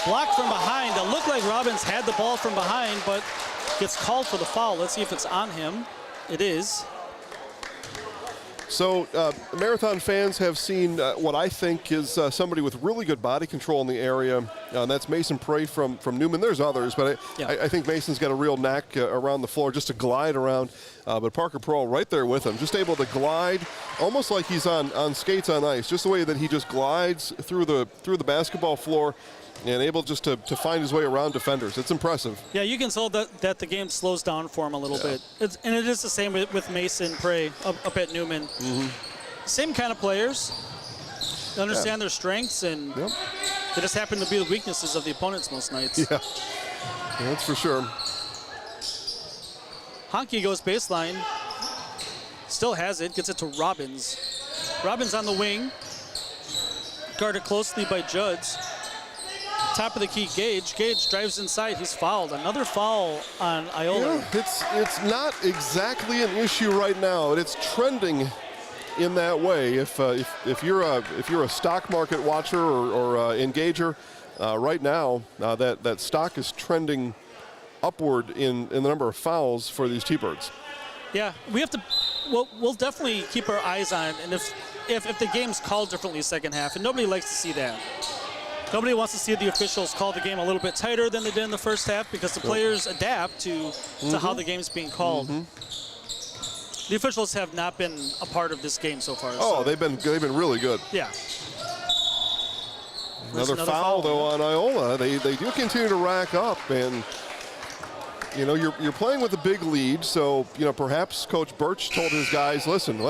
blocked from behind. It looked like Robbins had the ball from behind, but gets called for the foul. Let's see if it's on him. It is. So Marathon fans have seen what I think is somebody with really good body control in the area, and that's Mason Prey from Newman. There's others, but I think Mason's got a real knack around the floor just to glide around. But Parker Pearl right there with him, just able to glide almost like he's on skates on ice, just the way that he just glides through the basketball floor and able just to find his way around defenders. It's impressive. Yeah, you can tell that the game slows down for him a little bit. And it is the same with Mason Prey up at Newman. Mm-hmm. Same kind of players. They understand their strengths, and they just happen to be the weaknesses of the opponents most nights. Yeah, that's for sure. Honky goes baseline. Still has it. Gets it to Robbins. Robbins on the wing. Guarded closely by Judge. Top of the key, Gage. Gage drives inside. He's fouled. Another foul on Iola. Yeah, it's not exactly an issue right now. It's trending in that way. If you're a stock market watcher or engager, right now that stock is trending upward in the number of fouls for these T-Birds. Yeah, we have to. We'll definitely keep our eyes on it. And if the game's called differently second half, and nobody likes to see that. Nobody wants to see the officials call the game a little bit tighter than they did in the first half because the players adapt to how the game's being called. The officials have not been a part of this game so far. Oh, they've been really good. Yeah. Another foul though on Iola. They do continue to rack up, and you're playing with a big lead, so perhaps Coach Birch told his guys, listen,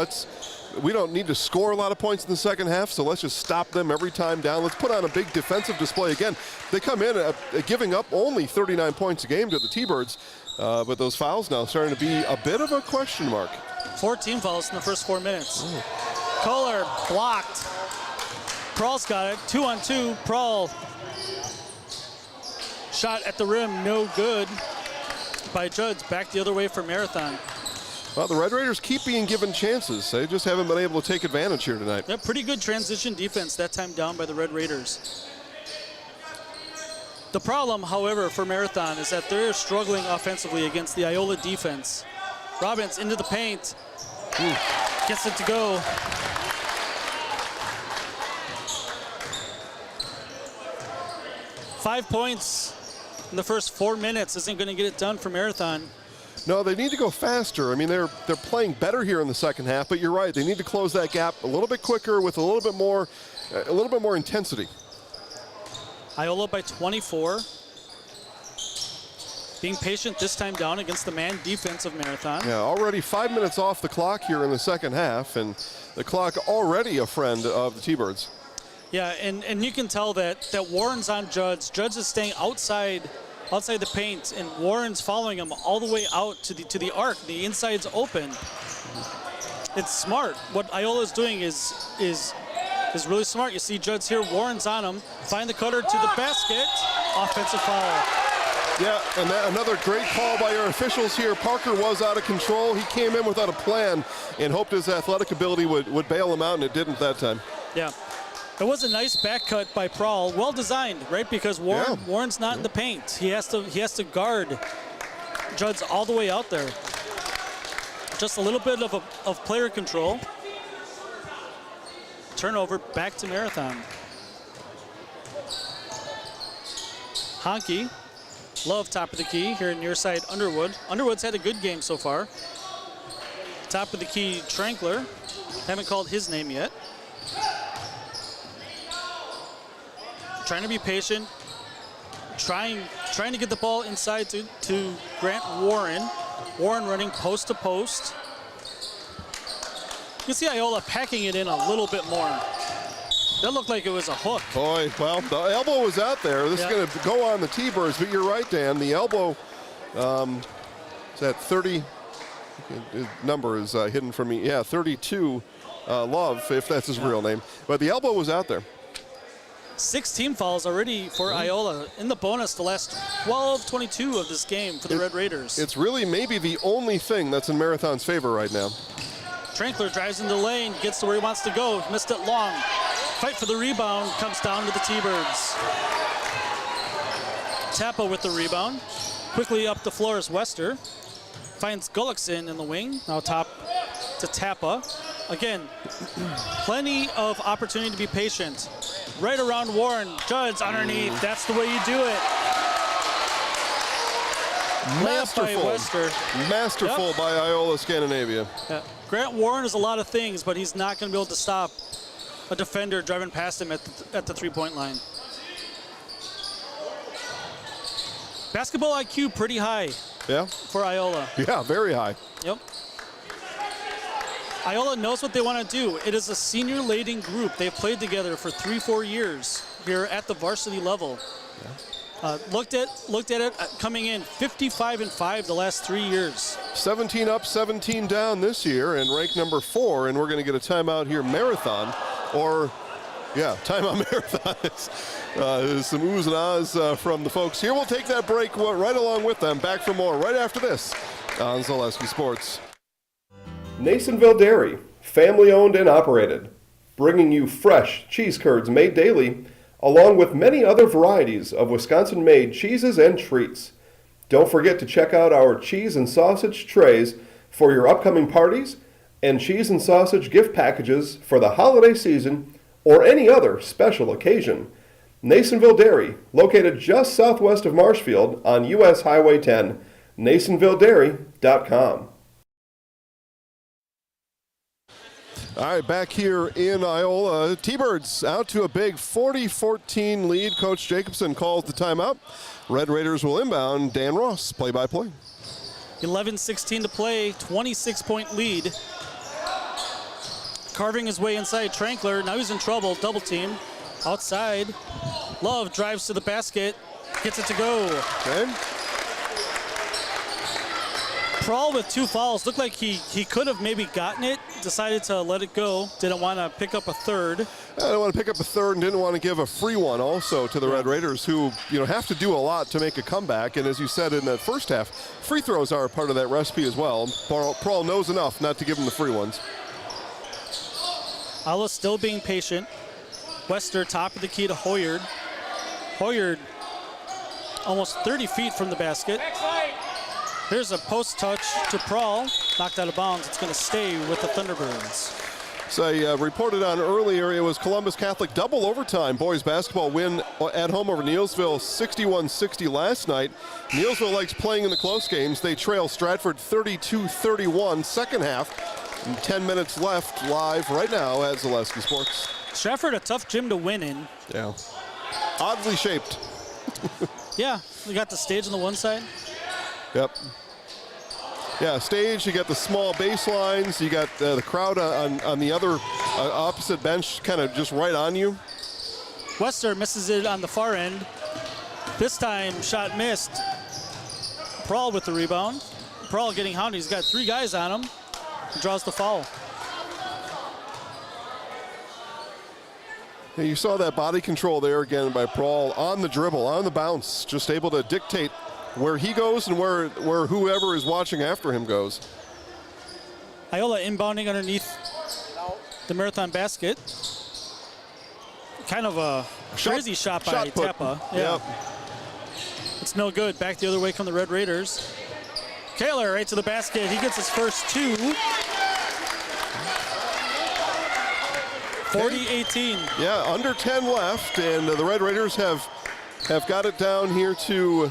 we don't need to score a lot of points in the second half, so let's just stop them every time down. Let's put on a big defensive display again. They come in giving up only 39 points a game to the T-Birds, but those fouls now starting to be a bit of a question mark. 14 fouls in the first 4 minutes. Kohler blocked. Prahl's got it. 2-on-2. Prahl shot at the rim, no good by Judge. Back the other way for Marathon. Well, the Red Raiders keep being given chances. They just haven't been able to take advantage here tonight. Yeah, pretty good transition defense that time down by the Red Raiders. The problem, however, for Marathon is that they're struggling offensively against the Iola defense. Robbins into the paint. Gets it to go. Five points in the first 4 minutes isn't going to get it done for Marathon. No, they need to go faster. I mean, they're playing better here in the second half, but you're right. They need to close that gap a little bit quicker with a little bit more intensity. Iola by 24. Being patient this time down against the man defense of Marathon. Yeah, already 5 minutes off the clock here in the second half, and the clock already a friend of the T-Birds. Yeah, and you can tell that Warren's on Judge. Judge is staying outside the paint, and Warren's following him all the way out to the arc. The inside's open. It's smart. What Iola's doing is really smart. You see Judge here, Warren's on him. Find the cutter to the basket. Offensive foul. Yeah, and another great call by our officials here. Parker was out of control. He came in without a plan and hoped his athletic ability would bail him out, and it didn't that time. Yeah. It was a nice back cut by Prahl. Well designed, right? Because Warren's not in the paint. He has to guard Judd's all the way out there. Just a little bit of player control. Turnover back to Marathon. Honky, Love top of the key here near side Underwood. Underwood's had a good game so far. Top of the key Trankler. Haven't called his name yet. Trying to be patient. Trying to get the ball inside to Grant Warren. Warren running post to post. You can see Iola packing it in a little bit more. That looked like it was a hook. Boy, well, the elbow was out there. This is going to go on the T-Birds, but you're right, Dan. The elbow is at 30. His number is hidden from me. Yeah, 32 Love, if that's his real name. But the elbow was out there. 6 team fouls already for Iola. In the bonus, the last 12-22 of this game for the Red Raiders. It's really maybe the only thing that's in Marathon's favor right now. Trankler drives into the lane, gets to where he wants to go. Missed it long. Fight for the rebound, comes down to the T-Birds. Tappa with the rebound. Quickly up the floor is Wester. Finds Gullickson in the wing. Now top to Tappa. Again, plenty of opportunity to be patient. Right around Warren. Judd's underneath. That's the way you do it. Masterful. Masterful by Iola-Scandiavia. Yeah. Grant Warren is a lot of things, but he's not going to be able to stop a defender driving past him at the three-point line. Basketball IQ pretty high. Yeah. For Iola. Yeah, very high. Yep. Iola knows what they want to do. It is a senior-laden group. They've played together for 3-4 years here at the varsity level. Yeah. Looked at it coming in 55-5 the last 3 years. 17 up, 17 down this year, and ranked number 4. And we're going to get a timeout here, Marathon, or timeout Marathon. There's some oohs and ahs from the folks here. We'll take that break right along with them. Back for more right after this on Zaleski Sports. Nasonville Dairy, family owned and operated, bringing you fresh cheese curds made daily, along with many other varieties of Wisconsin-made cheeses and treats. Don't forget to check out our cheese and sausage trays for your upcoming parties and cheese and sausage gift packages for the holiday season or any other special occasion. Nasonville Dairy, located just southwest of Marshfield on U.S. Highway 10, NasonvilleDairy.com. All right, back here in Iola, T-Birds out to a big 40-14 lead. Coach Jacobson calls the timeout. Red Raiders will inbound. Dan Ross, play-by-play. 11:16 to play, 26-point lead. Carving his way inside Trankler. Now he's in trouble, double team. Outside, Love drives to the basket, gets it to go. Okay. Prawl with 2 fouls. Looked like he could have maybe gotten it, decided to let it go. Didn't want to pick up a third. I didn't want to pick up a third and didn't want to give a free one also to the Red Raiders, who have to do a lot to make a comeback. And as you said in that first half, free throws are a part of that recipe as well. Prawl knows enough not to give him the free ones. Iola still being patient. Wester top of the key to Hoyard. Hoyard almost 30 feet from the basket. Here's a post touch to Prawl. Knocked out of bounds. It's going to stay with the Thunderbirds. So I reported on earlier, it was Columbus Catholic double overtime boys basketball win at home over Neillsville 61-60 last night. Neillsville likes playing in the close games. They trail Stratford 32-31 second half. And 10 minutes left live right now at Zaleski Sports. Stratford, a tough gym to win in. Yeah. Oddly shaped. Yeah, we got the stage on the one side. Yep. Yeah, stage, you got the small baselines, you got the crowd on the other opposite bench kind of just right on you. Wester misses it on the far end. This time, shot missed. Prawl with the rebound. Prawl getting hounded. He's got 3 guys on him. He draws the foul. Yeah, you saw that body control there again by Prawl on the dribble, on the bounce, just able to dictate where he goes and where whoever is watching after him goes. Iola inbounding underneath the Marathon basket. Kind of a crazy shot by Tappa. Yeah. Yep. It's no good. Back the other way come the Red Raiders. Kaler right to the basket. He gets his first two. 40-18. Yeah, under 10 left, and the Red Raiders have got it down here to,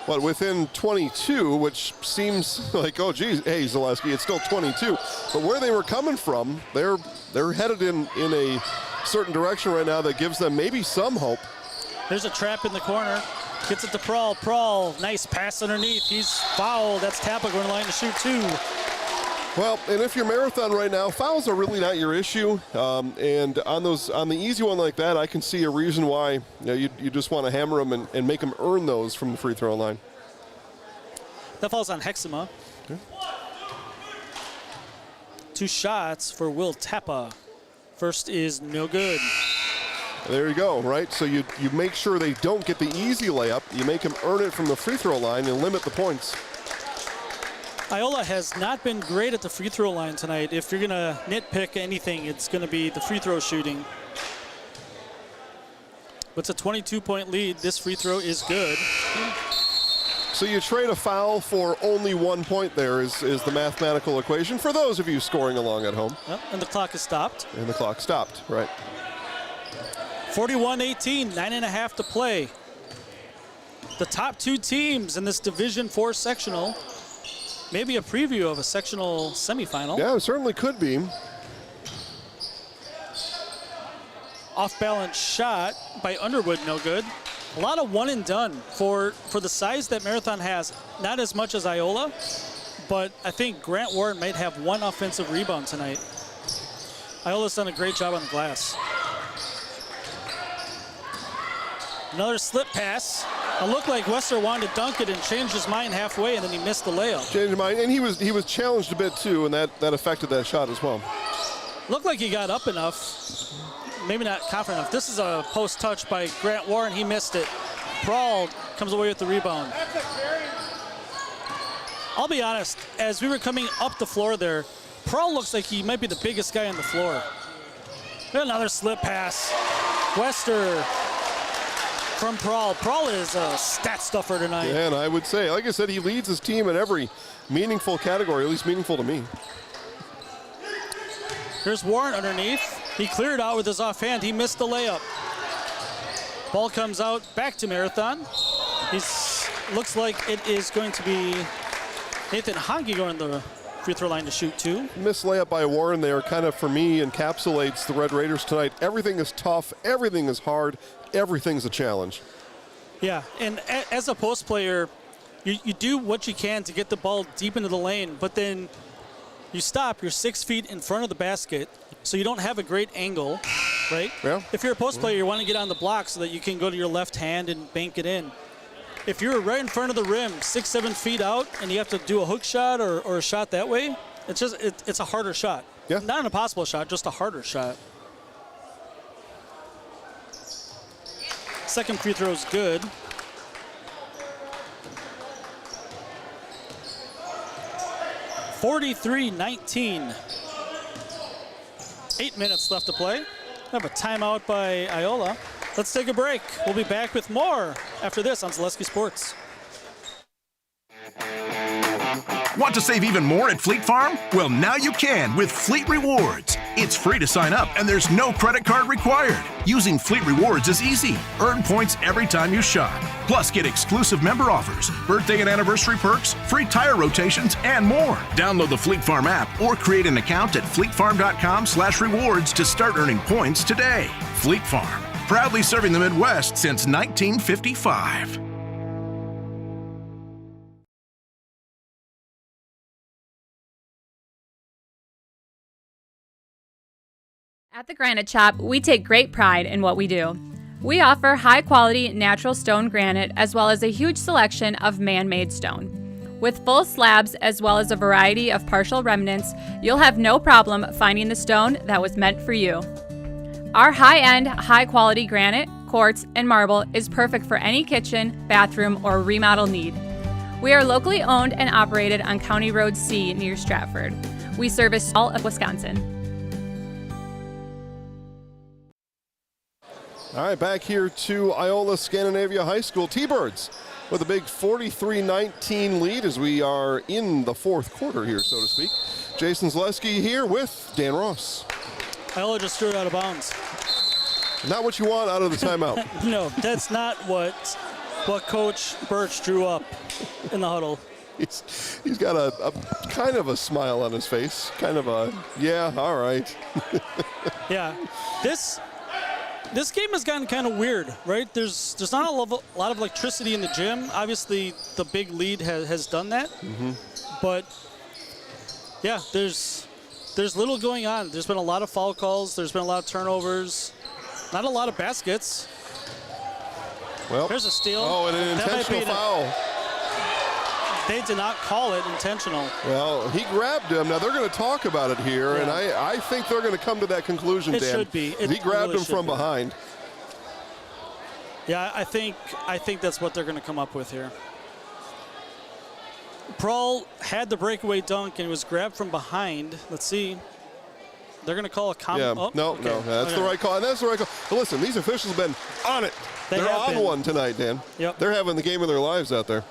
within 22, which seems like, oh, geez, hey, Zaleski, it's still 22. But where they were coming from, they're headed in a certain direction right now that gives them maybe some hope. There's a trap in the corner. Gets it to Prahl. Prahl, nice pass underneath. He's fouled. That's Tappa going to line to shoot two. Well, and if you're Marathon right now, fouls are really not your issue. And on the easy one like that, I can see a reason why you just want to hammer them and make them earn those from the free throw line. That falls on Hexema. Okay. 2 shots for Will Tappa. First is no good. There you go, right? So you make sure they don't get the easy layup. You make them earn it from the free throw line and limit the points. Iola has not been great at the free throw line tonight. If you're going to nitpick anything, it's going to be the free throw shooting. But it's a 22-point lead. This free throw is good. So you trade a foul for only 1 point there is the mathematical equation for those of you scoring along at home. Yep, and the clock is stopped. And the clock stopped, right. 41-18, 9.5 to play. The top 2 teams in this Division IV sectional. Maybe a preview of a sectional semifinal. Yeah, it certainly could be. Off-balance shot by Underwood, no good. A lot of one and done for the size that Marathon has. Not as much as Iola, but I think Grant Warren might have 1 offensive rebound tonight. Iola's done a great job on the glass. Another slip pass. It looked like Wester wanted to dunk it and changed his mind halfway, and then he missed the layup. Changed his mind, and he was challenged a bit too, and that affected that shot as well. Looked like he got up enough. Maybe not confident enough. This is a post touch by Grant Warren. He missed it. Prahl comes away with the rebound. I'll be honest, as we were coming up the floor there, Prahl looks like he might be the biggest guy on the floor. Another slip pass. Wester from Prahl. Prahl is a stat stuffer tonight. Yeah, and I would say, like I said, he leads his team in every meaningful category, at least meaningful to me. Here's Warren underneath. He cleared out with his offhand. He missed the layup. Ball comes out back to Marathon. Looks like it is going to be Nathan Honke going to the free throw line to shoot two. Missed layup by Warren there kind of, for me, encapsulates the Red Raiders tonight. Everything is tough. Everything is hard. Everything's a challenge. Yeah, and as a post player, you do what you can to get the ball deep into the lane, but then you stop. You're 6 feet in front of the basket, so you don't have a great angle, right? Yeah. If you're a post player, you want to get on the block so that you can go to your left hand and bank it in. If you're right in front of the rim, 6-7 feet out, and you have to do a hook shot or a shot that way, it's a harder shot. Yeah. Not an impossible shot, just a harder shot. Second free throw is good. (43-19). 8 minutes left to play. Have a timeout by Iola. Let's take a break. We'll be back with more after this on Zaleski Sports. Want to save even more at Fleet Farm? Well, now you can with Fleet Rewards. It's free to sign up and there's no credit card required. Using Fleet Rewards is easy. Earn points every time you shop. Plus, get exclusive member offers, birthday and anniversary perks, free tire rotations, and more. Download the Fleet Farm app or create an account at fleetfarm.com/rewards to start earning points today. Fleet Farm, proudly serving the Midwest since 1955. At the Granite Shop, we take great pride in what we do. We offer high-quality natural stone granite as well as a huge selection of man-made stone. With full slabs as well as a variety of partial remnants, you'll have no problem finding the stone that was meant for you. Our high-end, high-quality granite, quartz, and marble is perfect for any kitchen, bathroom, or remodel need. We are locally owned and operated on County Road C near Stratford. We service all of Wisconsin. All right, back here to Iola-Scandiavia High School. T-Birds with a big 43-19 lead as we are in the fourth quarter here, so to speak. Jason Zaleski here with Dan Ross. Iola just threw it out of bounds. Not what you want out of the timeout. No, that's not what Coach Birch drew up in the huddle. He's got a kind of a smile on his face, kind of a, yeah, all right. Yeah, this game has gotten kind of weird, right? There's not a lot of electricity in the gym. Obviously, the big lead has done that. Mm-hmm. But, yeah, there's little going on. There's been a lot of foul calls. There's been a lot of turnovers. Not a lot of baskets. Well, there's a steal. Oh, and an intentional foul. They did not call it intentional. Well, he grabbed him. Now, they're going to talk about it here, and I think they're going to come to that conclusion, Dan. It should be. He grabbed him from behind. Yeah, I think that's what they're going to come up with here. Prahl had the breakaway dunk and was grabbed from behind. Let's see. They're going to call a comment. Yeah, no, that's the right call. And that's the right call. But listen, these officials have been on it. They're on one tonight, Dan. Yep. They're having the game of their lives out there.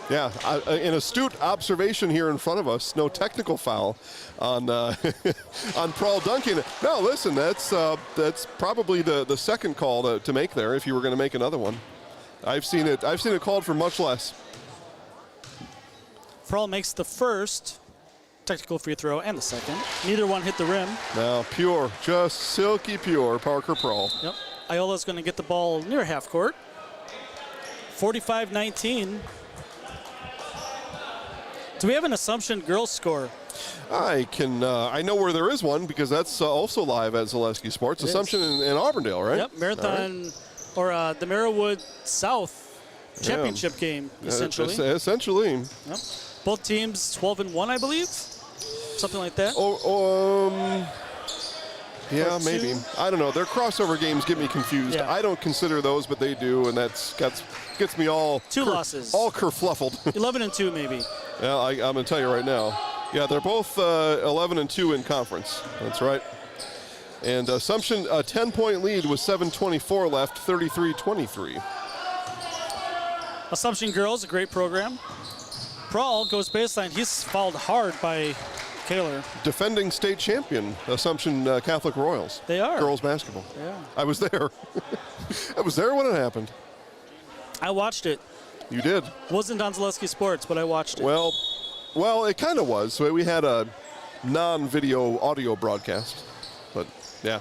Yeah, an astute observation here in front of us. No technical foul on Prahl dunking. No, listen, that's probably the second call to make there if you were going to make another one. I've seen it called for much less. Prahl makes the first technical free throw and the second. Neither one hit the rim. Now pure, just silky pure, Parker Prahl. Yep. Iola's going to get the ball near half court. 45-19. Do we have an Assumption girls score? I know where there is one because that's also live at Zaleski Sports. Assumption in Auburndale, right? Yep, Marathon or the Merriwood South championship game, essentially. Essentially. Yep. Both teams 12-1, I believe. Something like that. Yeah, maybe. I don't know. Their crossover games get me confused. Yeah. I don't consider those, but they do, and that gets me all losses, all kerfluffled. 11-2, maybe. Yeah, I'm going to tell you right now. Yeah, they're both 11-2 in conference. That's right. And Assumption, a 10-point lead with 7:24 left, 33-23. Assumption girls, a great program. Prahl goes baseline. He's fouled hard by Kaler. Defending state champion, Assumption Catholic Royals. They are. Girls basketball. Yeah. I was there. I was there when it happened. I watched it. You did? Wasn't on Zaleski Sports, but I watched it. Well, it kind of was. So we had a non-video audio broadcast. But, yeah,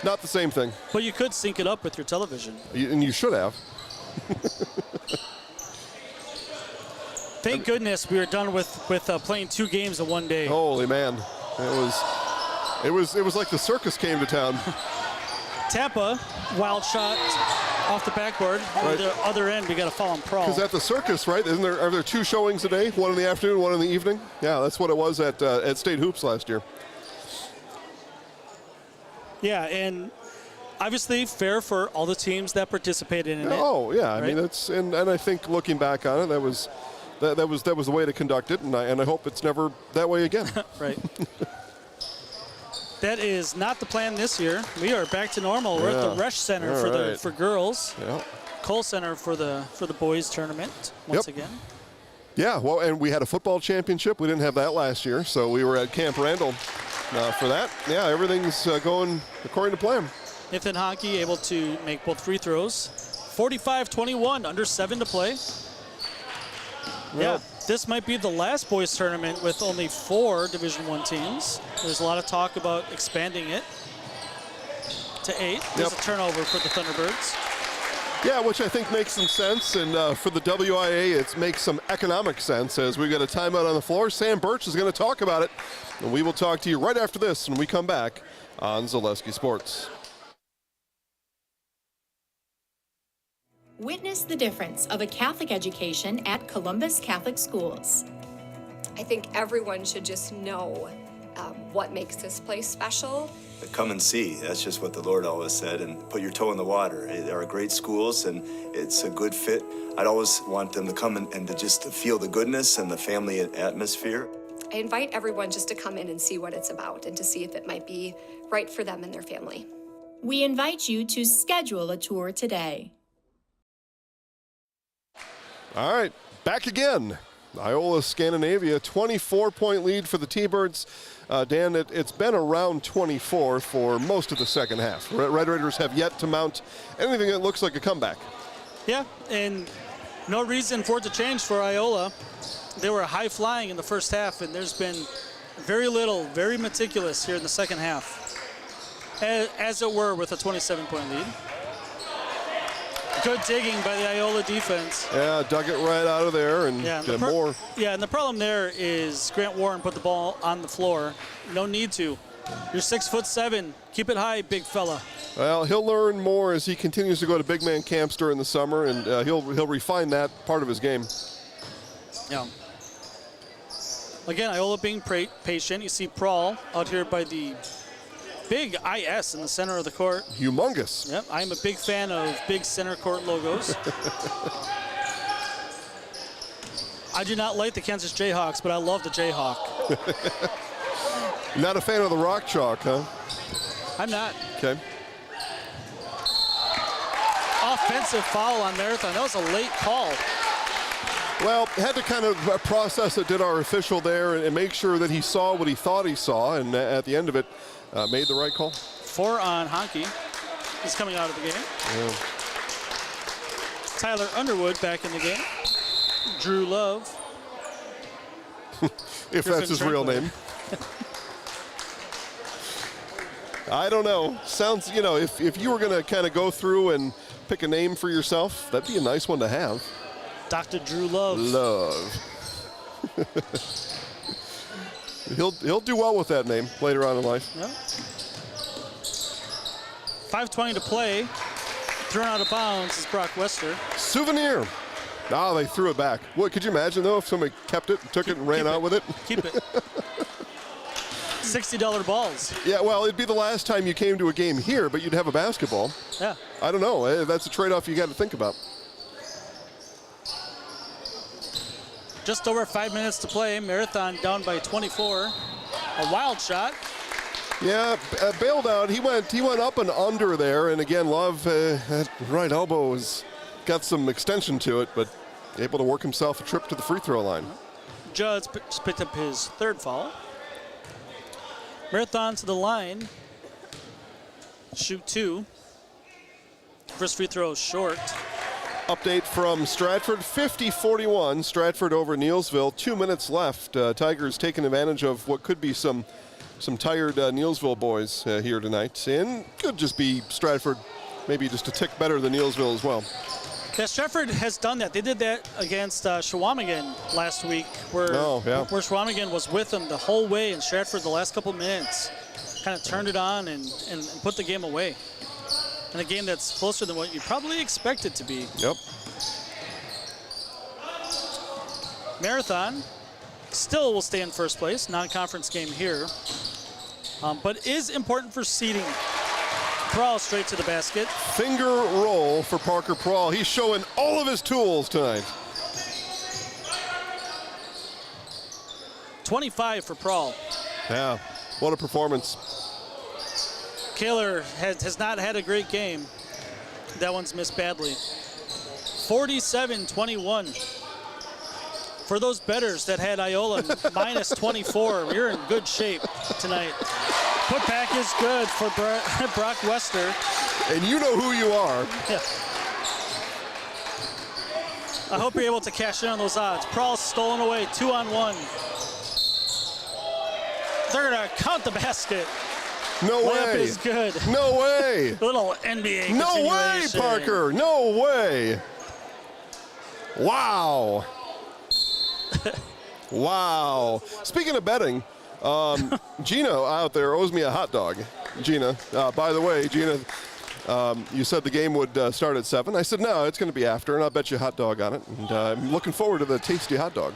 not the same thing. But you could sync it up with your television. And you should have. Thank goodness we were done with playing 2 games in one day. Holy man, it was like the circus came to town. Tampa, wild shot off the backboard. Right. The other end, we got to foul on Prahl. Because at the circus, right? Are there 2 showings a day? One in the afternoon, one in the evening? Yeah, that's what it was at State Hoops last year. Yeah, and obviously fair for all the teams that participated in it. Oh yeah, right? I mean it's and I think looking back on it, that was the way to conduct it, and I hope it's never that way again. Right. That is not the plan this year. We are back to normal. We're at the Resch Center for girls. Yeah. Cole Center for the boys tournament once again. Yeah, well, and we had a football championship. We didn't have that last year, so we were at Camp Randall for that. Yeah, everything's going according to plan. Nathan Hockey able to make both free throws. 45-21, under 7 to play. Yeah, this might be the last boys tournament with only 4 Division I teams. There's a lot of talk about expanding it to 8. There's a turnover for the Thunderbirds. Yeah, which I think makes some sense, and for the WIAA, it makes some economic sense as we've got a timeout on the floor. Sam Birch is going to talk about it, and we will talk to you right after this when we come back on Zaleski Sports. Witness the difference of a Catholic education at Columbus Catholic Schools. I think everyone should just know what makes this place special. Come and see. That's just what the Lord always said, and put your toe in the water. They are great schools, and it's a good fit. I'd always want them to come and to just to feel the goodness and the family atmosphere. I invite everyone just to come in and see what it's about and to see if it might be right for them and their family. We invite you to schedule a tour today. All right, back again. Iola-Scandiavia, 24-point lead for the T-Birds. Dan, it's been around 24 for most of the second half. Red Raiders have yet to mount anything that looks like a comeback. Yeah, and no reason for it to change for Iola. They were high flying in the first half, and there's been very little, very meticulous here in the second half, as it were with a 27-point lead. Good digging by the Iola defense. Yeah, dug it right out of there and more. Yeah, and the problem there is Grant Warren put the ball on the floor. No need to. You're 6'7". Keep it high, big fella. Well, he'll learn more as he continues to go to big man camps during the summer, and he'll refine that part of his game. Yeah. Again, Iola being patient. You see Prawl out here by the big IS in the center of the court. Humongous. Yep, I'm a big fan of big center court logos. I do not like the Kansas Jayhawks, but I love the Jayhawk. Not a fan of the rock chalk, huh? I'm not. Okay. Offensive foul on Marathon. That was a late call. Well, had to kind of process it, did our official there, and make sure that he saw what he thought he saw, and at the end of it, made the right call. 4 on Honky. He's coming out of the game. Yeah. Tyler Underwood back in the game. Drew Love. If that's his real name. I don't know. Sounds, if you were going to kind of go through and pick a name for yourself, that'd be a nice one to have. Dr. Drew Love. He'll do well with that name later on in life. Yeah. 5:20 to play. Thrown out of bounds is Brock Wester. Souvenir. Ah, they threw it back. What, could you imagine, though, if somebody kept it, took it, and ran out with it? Keep it. $60 balls. Yeah, well, it'd be the last time you came to a game here, but you'd have a basketball. Yeah. I don't know. That's a trade-off you got to think about. Just over 5 minutes to play. Marathon down by 24. A wild shot. Yeah, bailed out. He went up and under there, and again, Love, that right elbow has got some extension to it, but able to work himself a trip to the free throw line. Judd's picked up his third foul. Marathon to the line. Shoot 2. First free throw is short. Update from Stratford, 50-41. Stratford over Neillsville. 2 minutes left. Tigers taking advantage of what could be some tired Neillsville boys here tonight. And could just be Stratford, maybe just a tick better than Neillsville as well. Yeah, Stratford has done that. They did that against Shawamigan last week, where Shawamigan was with them the whole way, and Stratford the last couple minutes kind of turned it on and put the game away. And a game that's closer than what you probably expect it to be. Yep. Marathon still will stay in first place, non-conference game here, but is important for seeding. Prawl straight to the basket. Finger roll for Parker Prawl. He's showing all of his tools tonight. 25 for Prawl. Yeah, what a performance. Kaler has not had a great game. That one's missed badly. 47-21. For those bettors that had Iola minus 24, you're in good shape tonight. Putback is good for Brock Wester. And you know who you are. Yeah. I hope you're able to cash in on those odds. Prawl stolen away, 2-on-1. They're going to count the basket. No Layup way. is good. No way. Little NBA No way, Parker. No way. Wow. Wow. Speaking of betting, Gina out there owes me a hot dog. Gina, by the way, Gina, you said the game would start at 7. I said, no, it's going to be after, and I'll bet you a hot dog on it. And I'm looking forward to the tasty hot dog.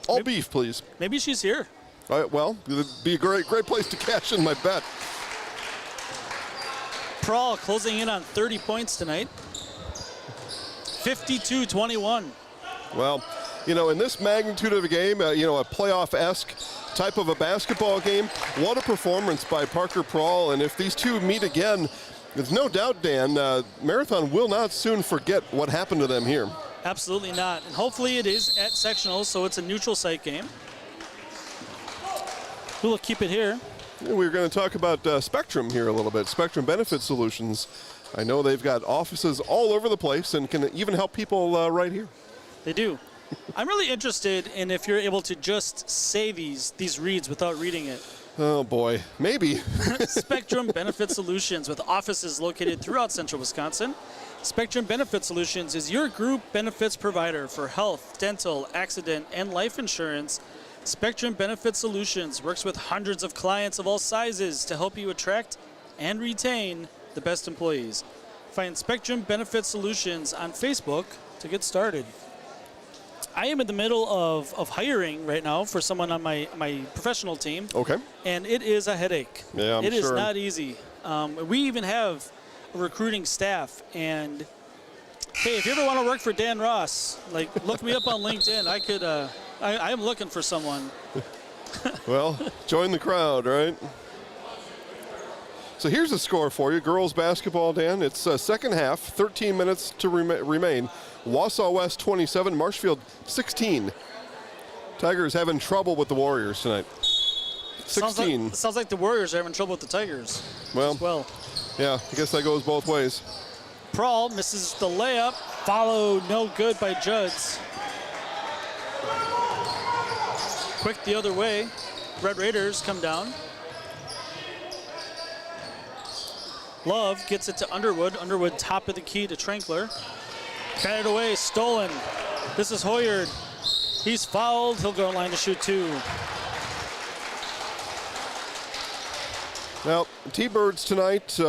All beef, please. Maybe she's here. Well, it'd be a great place to cash in my bet. Prawl closing in on 30 points tonight. 52-21. Well, in this magnitude of a game, a playoff-esque type of a basketball game. What a performance by Parker Prahl. And if these two meet again, there's no doubt, Dan, Marathon will not soon forget what happened to them here. Absolutely not. And hopefully it is at sectionals, so it's a neutral site game. We'll keep it here. We're going to talk about Spectrum here a little bit. Spectrum Benefit Solutions. I know they've got offices all over the place and can even help people right here. They do. I'm really interested in if you're able to just say these reads without reading it. Oh boy, maybe. Spectrum Benefit Solutions, with offices located throughout central Wisconsin. Spectrum Benefit Solutions is your group benefits provider for health, dental, accident, and life insurance. Spectrum Benefit Solutions works with hundreds of clients of all sizes to help you attract and retain the best employees. Find Spectrum Benefit Solutions on Facebook to get started. I am in the middle of hiring right now for someone on my professional team. Okay. And it is a headache. Yeah, I'm sure. It is not easy. We even have a recruiting staff. And hey, if you ever want to work for Dan Ross, look me up on LinkedIn. I could. I am looking for someone. Well, join the crowd, right? So here's the score for you. Girls basketball, Dan. It's second half, 13 minutes to remain. Wausau West 27, Marshfield 16. Tigers having trouble with the Warriors tonight. 16. Sounds like the Warriors are having trouble with the Tigers. Well, yeah, I guess that goes both ways. Prahl misses the layup. Follow no good by Judds. Quick the other way. Red Raiders come down. Love gets it to Underwood. Underwood top of the key to Trankler. Batted away, stolen. This is Hoyard. He's fouled. He'll go line to shoot two. Now, T-Birds tonight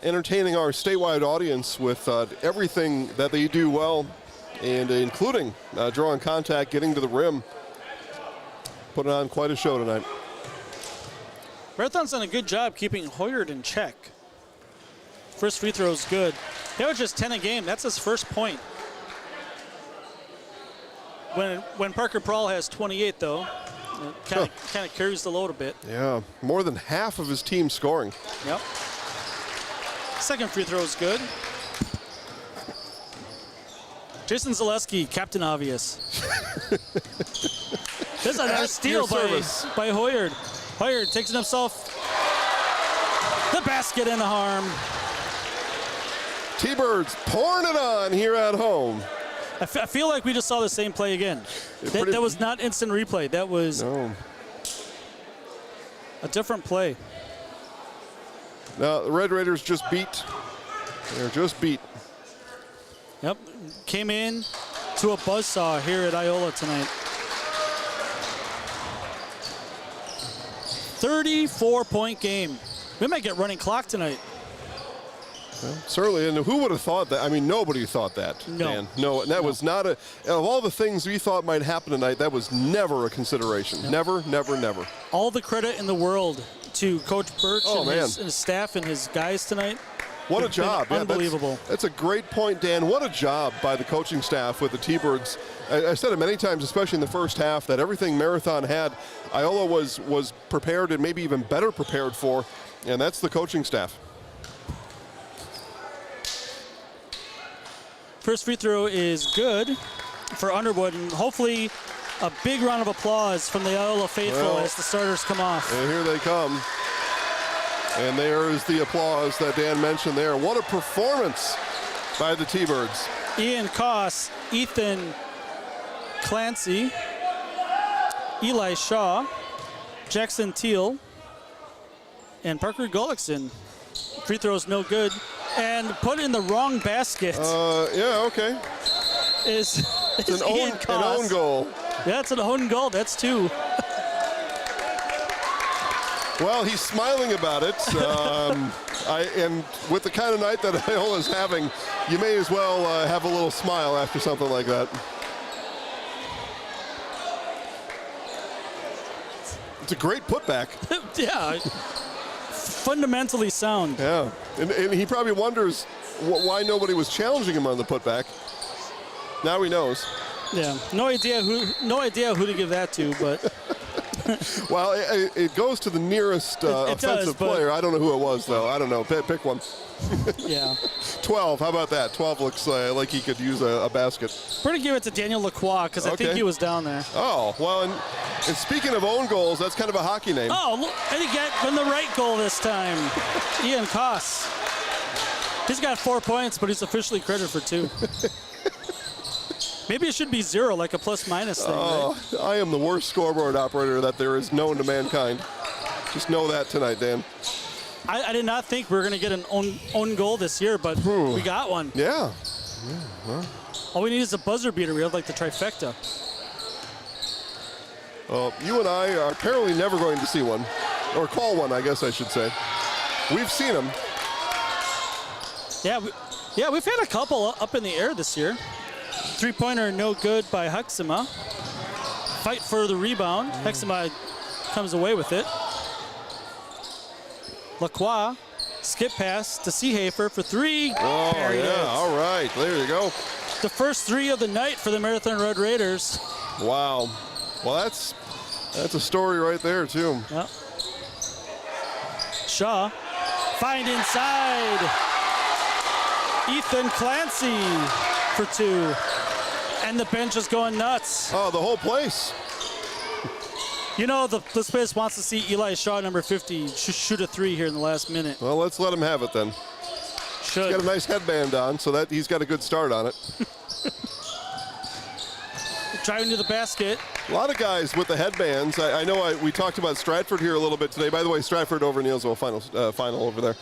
entertaining our statewide audience with everything that they do well, and including drawing contact, getting to the rim. Putting on quite a show tonight. Marathon's done a good job keeping Hoyard in check. First free throw is good. He averages 10 a game. That's his first point. When Parker Prahl has 28, though, kind of carries the load a bit. Yeah, more than half of his team scoring. Yep. Second free throw is good. Jason Zaleski, Captain Obvious. This is another steal by Hoyard. Hoyard takes it himself. The basket and the harm. T-Birds pouring it on here at home. I feel like we just saw the same play again. That was not instant replay. That was a different play. Now, the Red Raiders just beat. They're just beat. Yep. Came in to a buzzsaw here at Iola tonight. 34-point game. We might get running clock tonight. Well, certainly, and who would have thought that? I mean, nobody thought that, No. Dan. No, and that was not of all the things we thought might happen tonight, that was never a consideration. No. Never, never, never. All the credit in the world to Coach Birch and his staff and his guys tonight. What a It's been job. Yeah, unbelievable. That's a great point, Dan. What a job by the coaching staff with the T-Birds. I said it many times, especially in the first half, that everything Marathon had, Iola was prepared and maybe even better prepared for, and that's the coaching staff. First free throw is good for Underwood, and hopefully a big round of applause from the Iola faithful as the starters come off. And here they come. And there is the applause that Dan mentioned there. What a performance by the T-Birds. Ian Koss, Ethan Clancy, Eli Shaw, Jackson Teal, and Parker Gullickson. Free throws no good. And put in the wrong basket. Yeah, okay. It's an own goal. Yeah, it's an own goal. That's two. Well, he's smiling about it. And with the kind of night that Iola's having, you may as well have a little smile after something like that. It's a great putback. Yeah. Fundamentally sound. Yeah. And he probably wonders why nobody was challenging him on the putback. Now he knows. Yeah. No idea who to give that to, but Well, it goes to the nearest offensive player. I don't know who it was, though. I don't know. Pick one. Yeah. 12. How about that? 12 looks like he could use a basket. We're going to give it to Daniel Lacroix because I think he was down there. Oh, well, and speaking of own goals, that's kind of a hockey name. Oh, look, and he got in the right goal this time. Ian Koss. He's got 4 points, but he's officially credited for 2. Maybe it should be 0, like a plus-minus thing, right? I am the worst scoreboard operator that there is known to mankind. Just know that tonight, Dan. I did not think we were going to get an own goal this year, but we got one. Yeah. Well. All we need is a buzzer beater. We have like the trifecta. Well, you and I are apparently never going to see one, or call one, I guess I should say. We've seen them. Yeah, we've had a couple up in the air this year. 3-pointer no good by Huxema. Fight for the rebound. Huxema comes away with it. Lacroix, skip pass to Seehafer for 3. Oh, yeah, all right, there you go. The first 3 of the night for the Marathon Red Raiders. Wow. Well, that's a story right there, too. Yep. Shaw, find inside. Ethan Clancy for 2. And the bench is going nuts. Oh, the whole place. You know, this place wants to see Eli Shaw, number 50, shoot a 3 here in the last minute. Well, let's let him have it then. Should. He's got a nice headband on, so that he's got a good start on it. Driving to the basket. A lot of guys with the headbands. I know we talked about Stratford here a little bit today. By the way, Stratford over Neilsville final over there.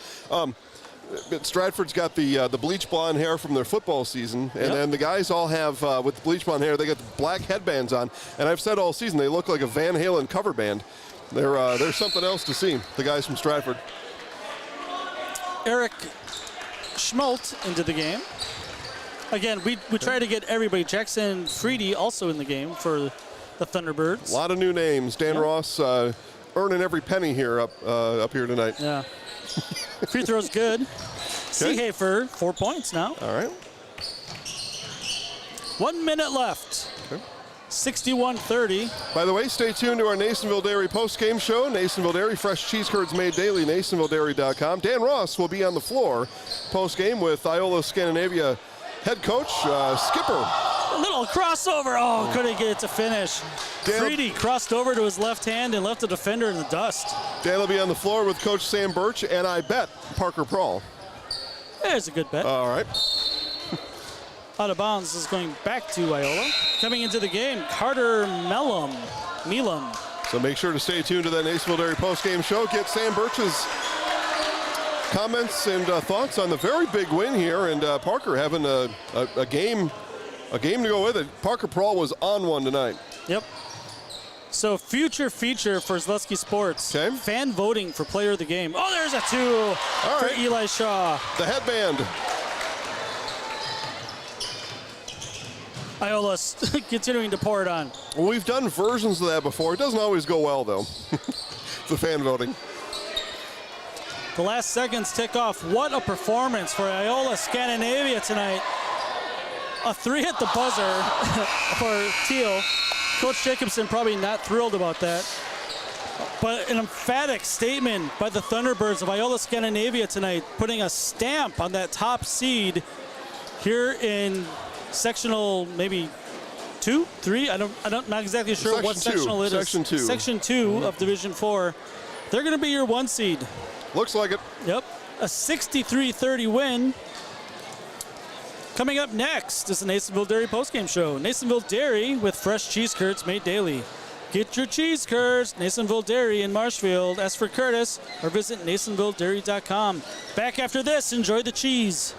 Stratford's got the bleach blonde hair from their football season, and then the guys all have, with the bleach blonde hair, they got the black headbands on. And I've said all season, they look like a Van Halen cover band. They're something else to see, the guys from Stratford. Eric Schmolt into the game. Again, we try to get everybody. Jackson Freedy also in the game for the Thunderbirds. A lot of new names. Dan Ross earning every penny here up here tonight. Yeah. Free throw's good. Seehafer, 4 points now. All right. 1 minute left. Okay. 61-30. By the way, stay tuned to our Nasonville Dairy post-game show. Nasonville Dairy, fresh cheese curds made daily, NasonvilleDairy.com. Dan Ross will be on the floor post-game with Iola-Scandiavia head coach, Skipper. A little crossover. Oh, couldn't get it to finish. Freedy crossed over to his left hand and left the defender in the dust. Dan will be on the floor with Coach Sam Birch, and I bet Parker Prawl. There's a good bet. All right. Out of bounds is going back to Iola. Coming into the game, Carter Melam. So make sure to stay tuned to that Nasonville Dairy post-game show. Get Sam Birch's comments and thoughts on the very big win here, and Parker having a game to go with it. Parker Prawl was on one tonight. Yep. So future feature for Zaleski Sports. Okay. Fan voting for player of the game. Oh, there's a 2 for Eli Shaw. The headband. Iola's continuing to pour it on. Well, we've done versions of that before. It doesn't always go well, though. The fan voting. The last seconds tick off. What a performance for Iola-Scandiavia tonight. A 3 at the buzzer for Teal. Coach Jacobson probably not thrilled about that. But an emphatic statement by the Thunderbirds of Iola-Scandiavia tonight, putting a stamp on that top seed here in sectional maybe 2, 3. I'm not exactly sure Section what sectional it is. Section 2. Section 2 of Division 4. They're going to be your 1 seed. Looks like it. Yep. A 63-30 win. Coming up next is the Nasonville Dairy postgame show. Nasonville Dairy with fresh cheese curds made daily. Get your cheese curds. Nasonville Dairy in Marshfield. Ask for Curtis or visit NasonvilleDairy.com. Back after this. Enjoy the cheese.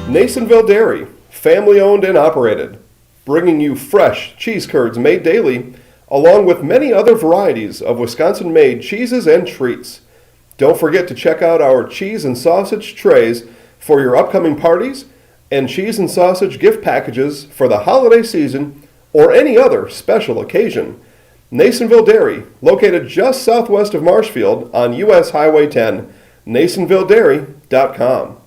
Nasonville Dairy, family owned and operated, bringing you fresh cheese curds made daily, along with many other varieties of Wisconsin-made cheeses and treats. Don't forget to check out our cheese and sausage trays for your upcoming parties and cheese and sausage gift packages for the holiday season or any other special occasion. Nasonville Dairy, located just southwest of Marshfield on US Highway 10, NasonvilleDairy.com.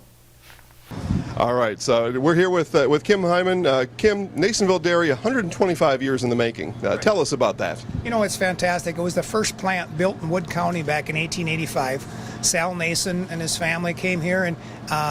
All right, so we're here with Kim Hyman. Kim, Nasonville Dairy, 125 years in the making. Tell us about that. You know, it's fantastic. It was the first plant built in Wood County back in 1885. Sal Nason and his family came here, and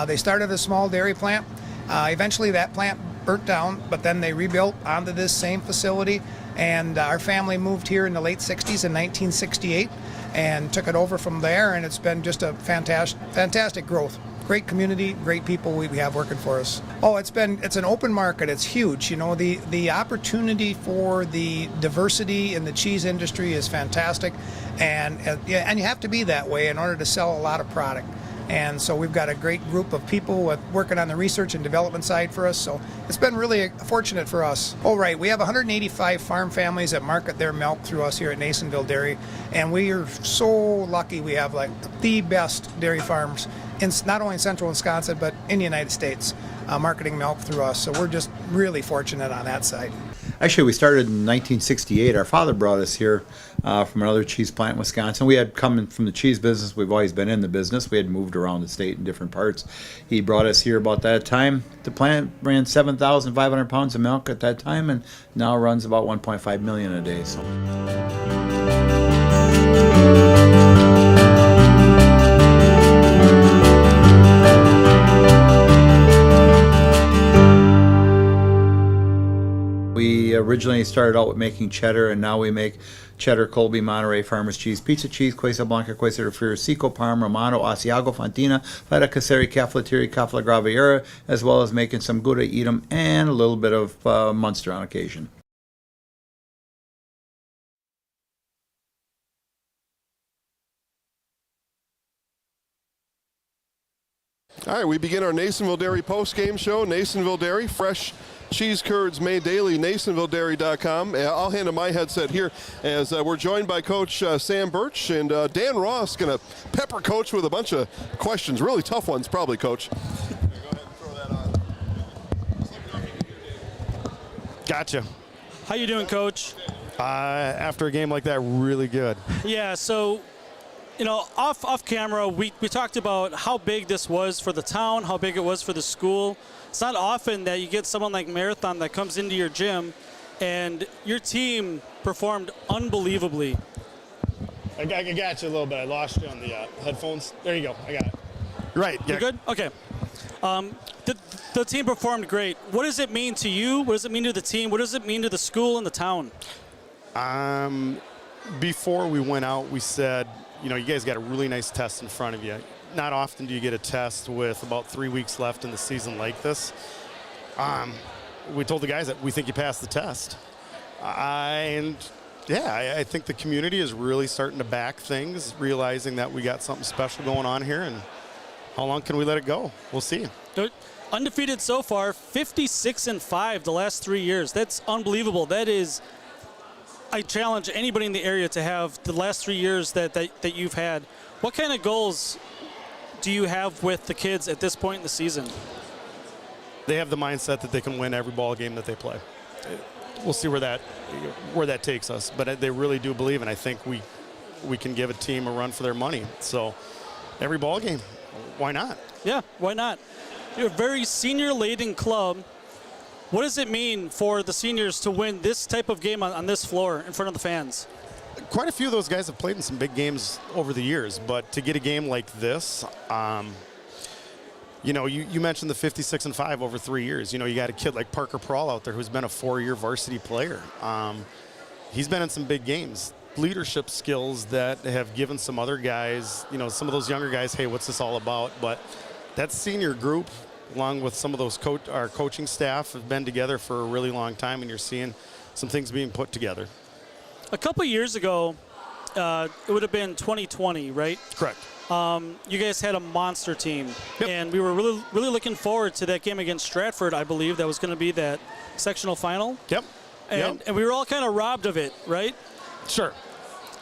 they started a small dairy plant. Eventually that plant burnt down, but then they rebuilt onto this same facility, and our family moved here in the late 60s in 1968 and took it over from there, and it's been just a fantastic growth. Great community, great people we have working for us. Oh, it's an open market. It's huge. You know, the opportunity for the diversity in the cheese industry is fantastic, and you have to be that way in order to sell a lot of product. And so we've got a great group of people working on the research and development side for us. So it's been really fortunate for us. Oh, right. We have 185 farm families that market their milk through us here at Nasonville Dairy. And we are so lucky we have like the best dairy farms in not only in central Wisconsin, but in the United States, marketing milk through us. So we're just really fortunate on that side. Actually, we started in 1968. Our father brought us here from another cheese plant in Wisconsin. We had come from the cheese business. We've always been in the business. We had moved around the state in different parts. He brought us here about that time. The plant ran 7,500 pounds of milk at that time, and now runs about 1.5 million a day. So. We originally started out with making cheddar, and now we make cheddar, Colby, Monterey, Farmers Cheese, Pizza Cheese, Quesa Blanca, Quesa de Friar, Seco, Parma, Romano, Asiago, Fontina, Feta Caseri, Cafflettieri, Cafla Graviera, as well as making some Gouda, Edam, and a little bit of Munster on occasion. All right, we begin our Nasonville Dairy post-game show. Nasonville Dairy, fresh cheese curds made daily, NasonvilleDairy.com. I'll hand him my headset here as we're joined by Coach Sam Birch, and Dan Ross going to pepper Coach with a bunch of questions, really tough ones probably, Coach. Go ahead and throw that on. Gotcha. How you doing, Coach? After a game like that, really good. Yeah, so, you know, off camera, we talked about how big this was for the town, how big it was for the school. It's not often that you get someone like Marathon that comes into your gym, and your team performed unbelievably. I got you a little bit. I lost you on the headphones. There you go. I got it. Right. You're good? Okay. The team performed great. What does it mean to you? What does it mean to the team? What does it mean to the school and the town? Before we went out, we said, you know, you guys got a really nice test in front of you. Not often do you get a test with about 3 weeks left in the season like this. We told the guys that we think you passed the test. I think the community is really starting to back things, realizing that we got something special going on here, and how long can we let it go? We'll see. Undefeated so far, 56-5 the last 3 years. That's unbelievable. That is, I challenge anybody in the area to have the last 3 years that you've had. What kind of goals do you have with the kids at this point in the season? They have the mindset that they can win every ball game that they play. We'll see where that takes us, but they really do believe, and I think we can give a team a run for their money. So every ball game, why not? Yeah, why not? You're a very senior-laden club. What does it mean for the seniors to win this type of game on this floor in front of the fans? Quite a few of those guys have played in some big games over the years, but to get a game like this, you know, you mentioned the 56-5 over 3 years. You know, you got a kid like Parker Prawl out there who's been a 4-year varsity player. He's been in some big games. Leadership skills that have given some other guys, you know, some of those younger guys, hey, what's this all about? But that senior group, along with some of those our coaching staff, have been together for a really long time, and you're seeing some things being put together. A couple years ago, it would have been 2020, right? Correct. You guys had a monster team, and we were really looking forward to that game against Stratford, I believe. That was going to be that sectional final. Yep. And we were all kind of robbed of it, right? Sure.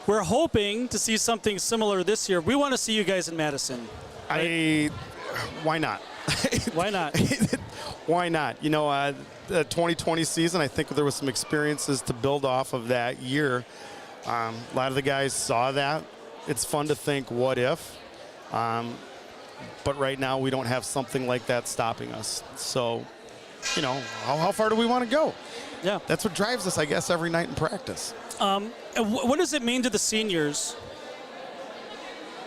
We're hoping to see something similar this year. We want to see you guys in Madison. Right? Why not? Why not? Why not? You know, the 2020 season, I think there was some experiences to build off of that year. A lot of the guys saw that. It's fun to think, what if? But right now, we don't have something like that stopping us. So, you know, how far do we want to go? Yeah. That's what drives us, I guess, every night in practice. And what does it mean to the seniors,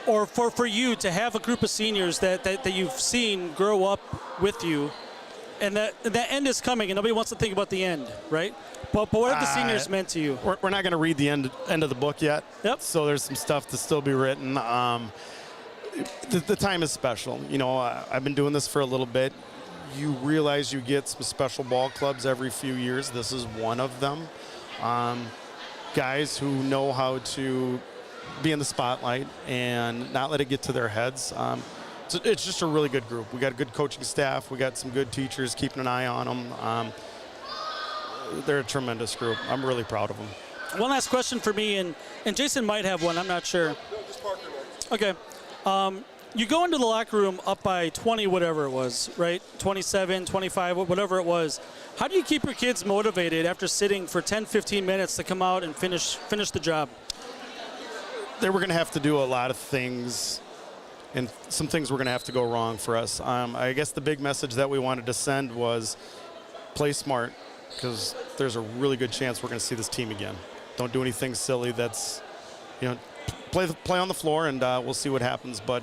or for you to have a group of seniors that you've seen grow up with you, and that end is coming, and nobody wants to think about the end, right? But what have the seniors meant to you? We're not going to read the end of the book yet. Yep. So there's some stuff to still be written. The time is special. You know, I've been doing this for a little bit. You realize you get some special ball clubs every few years. This is one of them. Guys who know how to be in the spotlight and not let it get to their heads. So it's just a really good group. We got a good coaching staff. We got some good teachers keeping an eye on them. They're a tremendous group. I'm really proud of them. One last question for me, and Jason might have one. I'm not sure. Okay. You go into the locker room up by 20, whatever it was, right? 27, 25, whatever it was. How do you keep your kids motivated after sitting for 10, 15 minutes to come out and finish the job? They were going to have to do a lot of things, and some things were going to have to go wrong for us. I guess the big message that we wanted to send was play smart, because there's a really good chance we're going to see this team again. Don't do anything silly. That's, you know, play on the floor, and we'll see what happens. But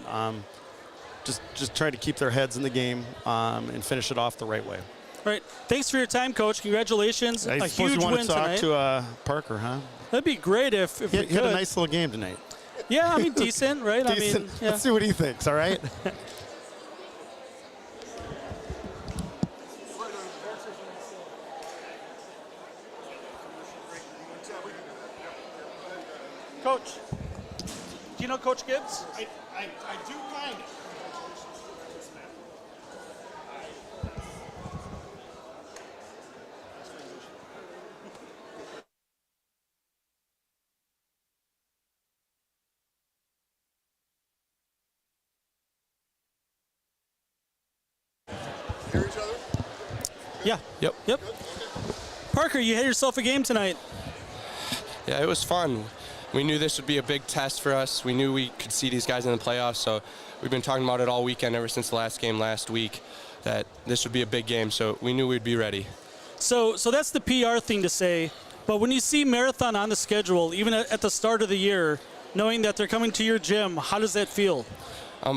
just try to keep their heads in the game and finish it off the right way. All right. Thanks for your time, Coach. Congratulations. I a suppose huge you want win to talk tonight. to Parker, huh? That'd be great if we could. He had a nice little game tonight. Yeah, I mean, decent, right? Decent. I mean, yeah. Let's see what he thinks, all right? Coach, do you know Coach Gibbs? I do kind of. Hear each other? Yeah. Yep. Parker, you had yourself a game tonight. Yeah, it was fun. We knew this would be a big test for us. We knew we could see these guys in the playoffs, so we've been talking about it all weekend ever since the last game last week, that this would be a big game, so we knew we'd be ready. So that's the PR thing to say, but when you see Marathon on the schedule, even at the start of the year, knowing that they're coming to your gym, how does that feel?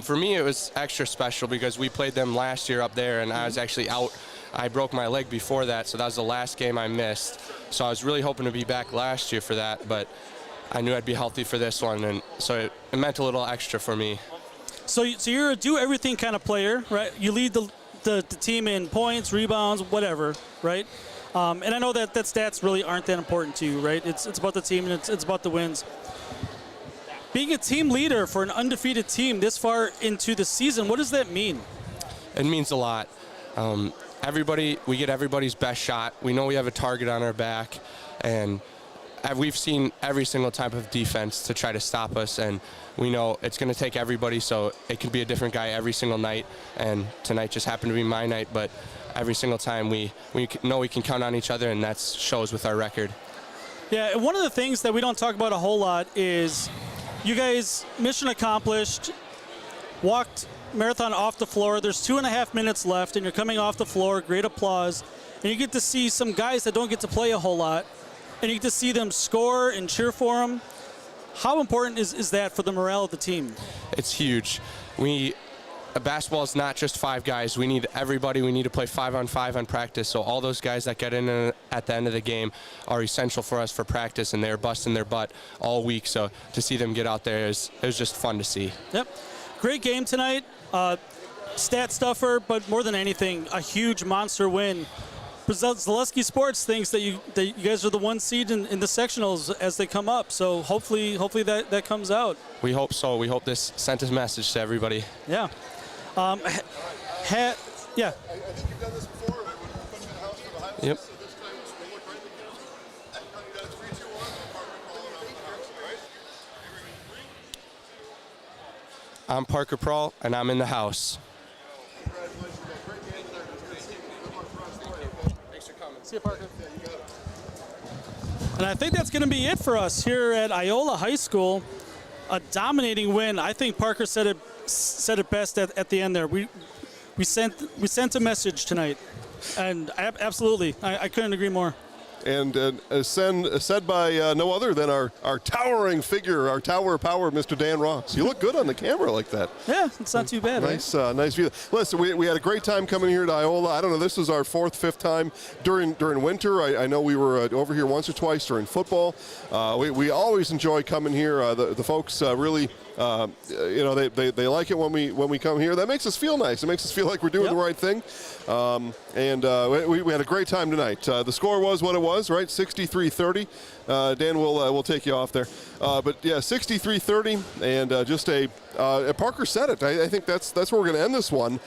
For me, it was extra special because we played them last year up there, and I was actually out. I broke my leg before that, so that was the last game I missed. So I was really hoping to be back last year for that, but I knew I'd be healthy for this one, and so it meant a little extra for me. So you're a do-everything kind of player, right? You lead the team in points, rebounds, whatever, right? And I know that stats really aren't that important to you, right? It's about the team, and it's about the wins. Being a team leader for an undefeated team this far into the season, what does that mean? It means a lot. We get everybody's best shot. We know we have a target on our back, and we've seen every single type of defense to try to stop us, and we know it's going to take everybody, so it can be a different guy every single night, and tonight just happened to be my night, but every single time we know we can count on each other, and that shows with our record. Yeah, one of the things that we don't talk about a whole lot is you guys, mission accomplished, walked Marathon off the floor. There's 2.5 minutes left, and you're coming off the floor, great applause, and you get to see some guys that don't get to play a whole lot, and you get to see them score and cheer for them. How important is that for the morale of the team? It's huge. Basketball is not just 5 guys. We need everybody. We need to play 5-on-5 on practice. So all those guys that get in at the end of the game are essential for us for practice, and they're busting their butt all week. So to see them get out there, it was just fun to see. Yep. Great game tonight. Stat stuffer, but more than anything, a huge monster win. Zaleski Sports thinks that you guys are the 1 seed in the sectionals as they come up. So hopefully that comes out. We hope so. We hope this sent a message to everybody. Yeah. Yeah. I think you've done this before. When we put you in the house for the highlights. Yep. So this time we'll look right at the camera. And you got 3, 2, 1. Parker calling out the house, right? I'm Parker Prawl, and I'm in the house. Congratulations. See you, Parker. And I think that's going to be it for us here at Iola High School. A dominating win. I think Parker said it best at the end there. We sent a message tonight, and absolutely, I couldn't agree more. And said by no other than our towering figure, our tower power, Mr. Dan Ross. You look good on the camera like that. Yeah, it's not too bad. Nice, nice view. Listen, we had a great time coming here to Iola. I don't know, this is our 4th, 5th time during winter. I know we were over here once or twice during football. We always enjoy coming here. The folks really, they like it when we come here. That makes us feel nice. It makes us feel like we're doing the right thing. We had a great time tonight. The score was what it was, right? 63-30. Dan will take you off there. But yeah, 63-30, and just Parker said it. I think that's where we're going to end this one.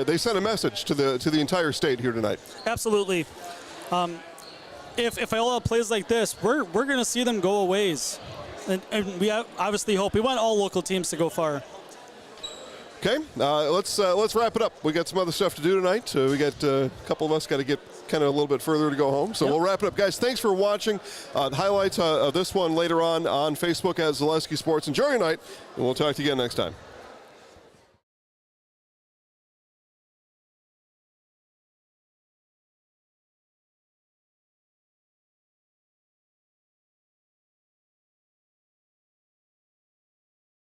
They sent a message to the entire state here tonight. Absolutely. If Iola plays like this, we're going to see them go a ways, and we obviously hope. We want all local teams to go far. Okay, let's wrap it up. We got some other stuff to do tonight. We got a couple of us got to get kind of a little bit further to go home. So we'll wrap it up. Guys, thanks for watching. Highlights of this one later on Facebook as Zaleski Sports. Enjoy your night, and we'll talk to you again next time.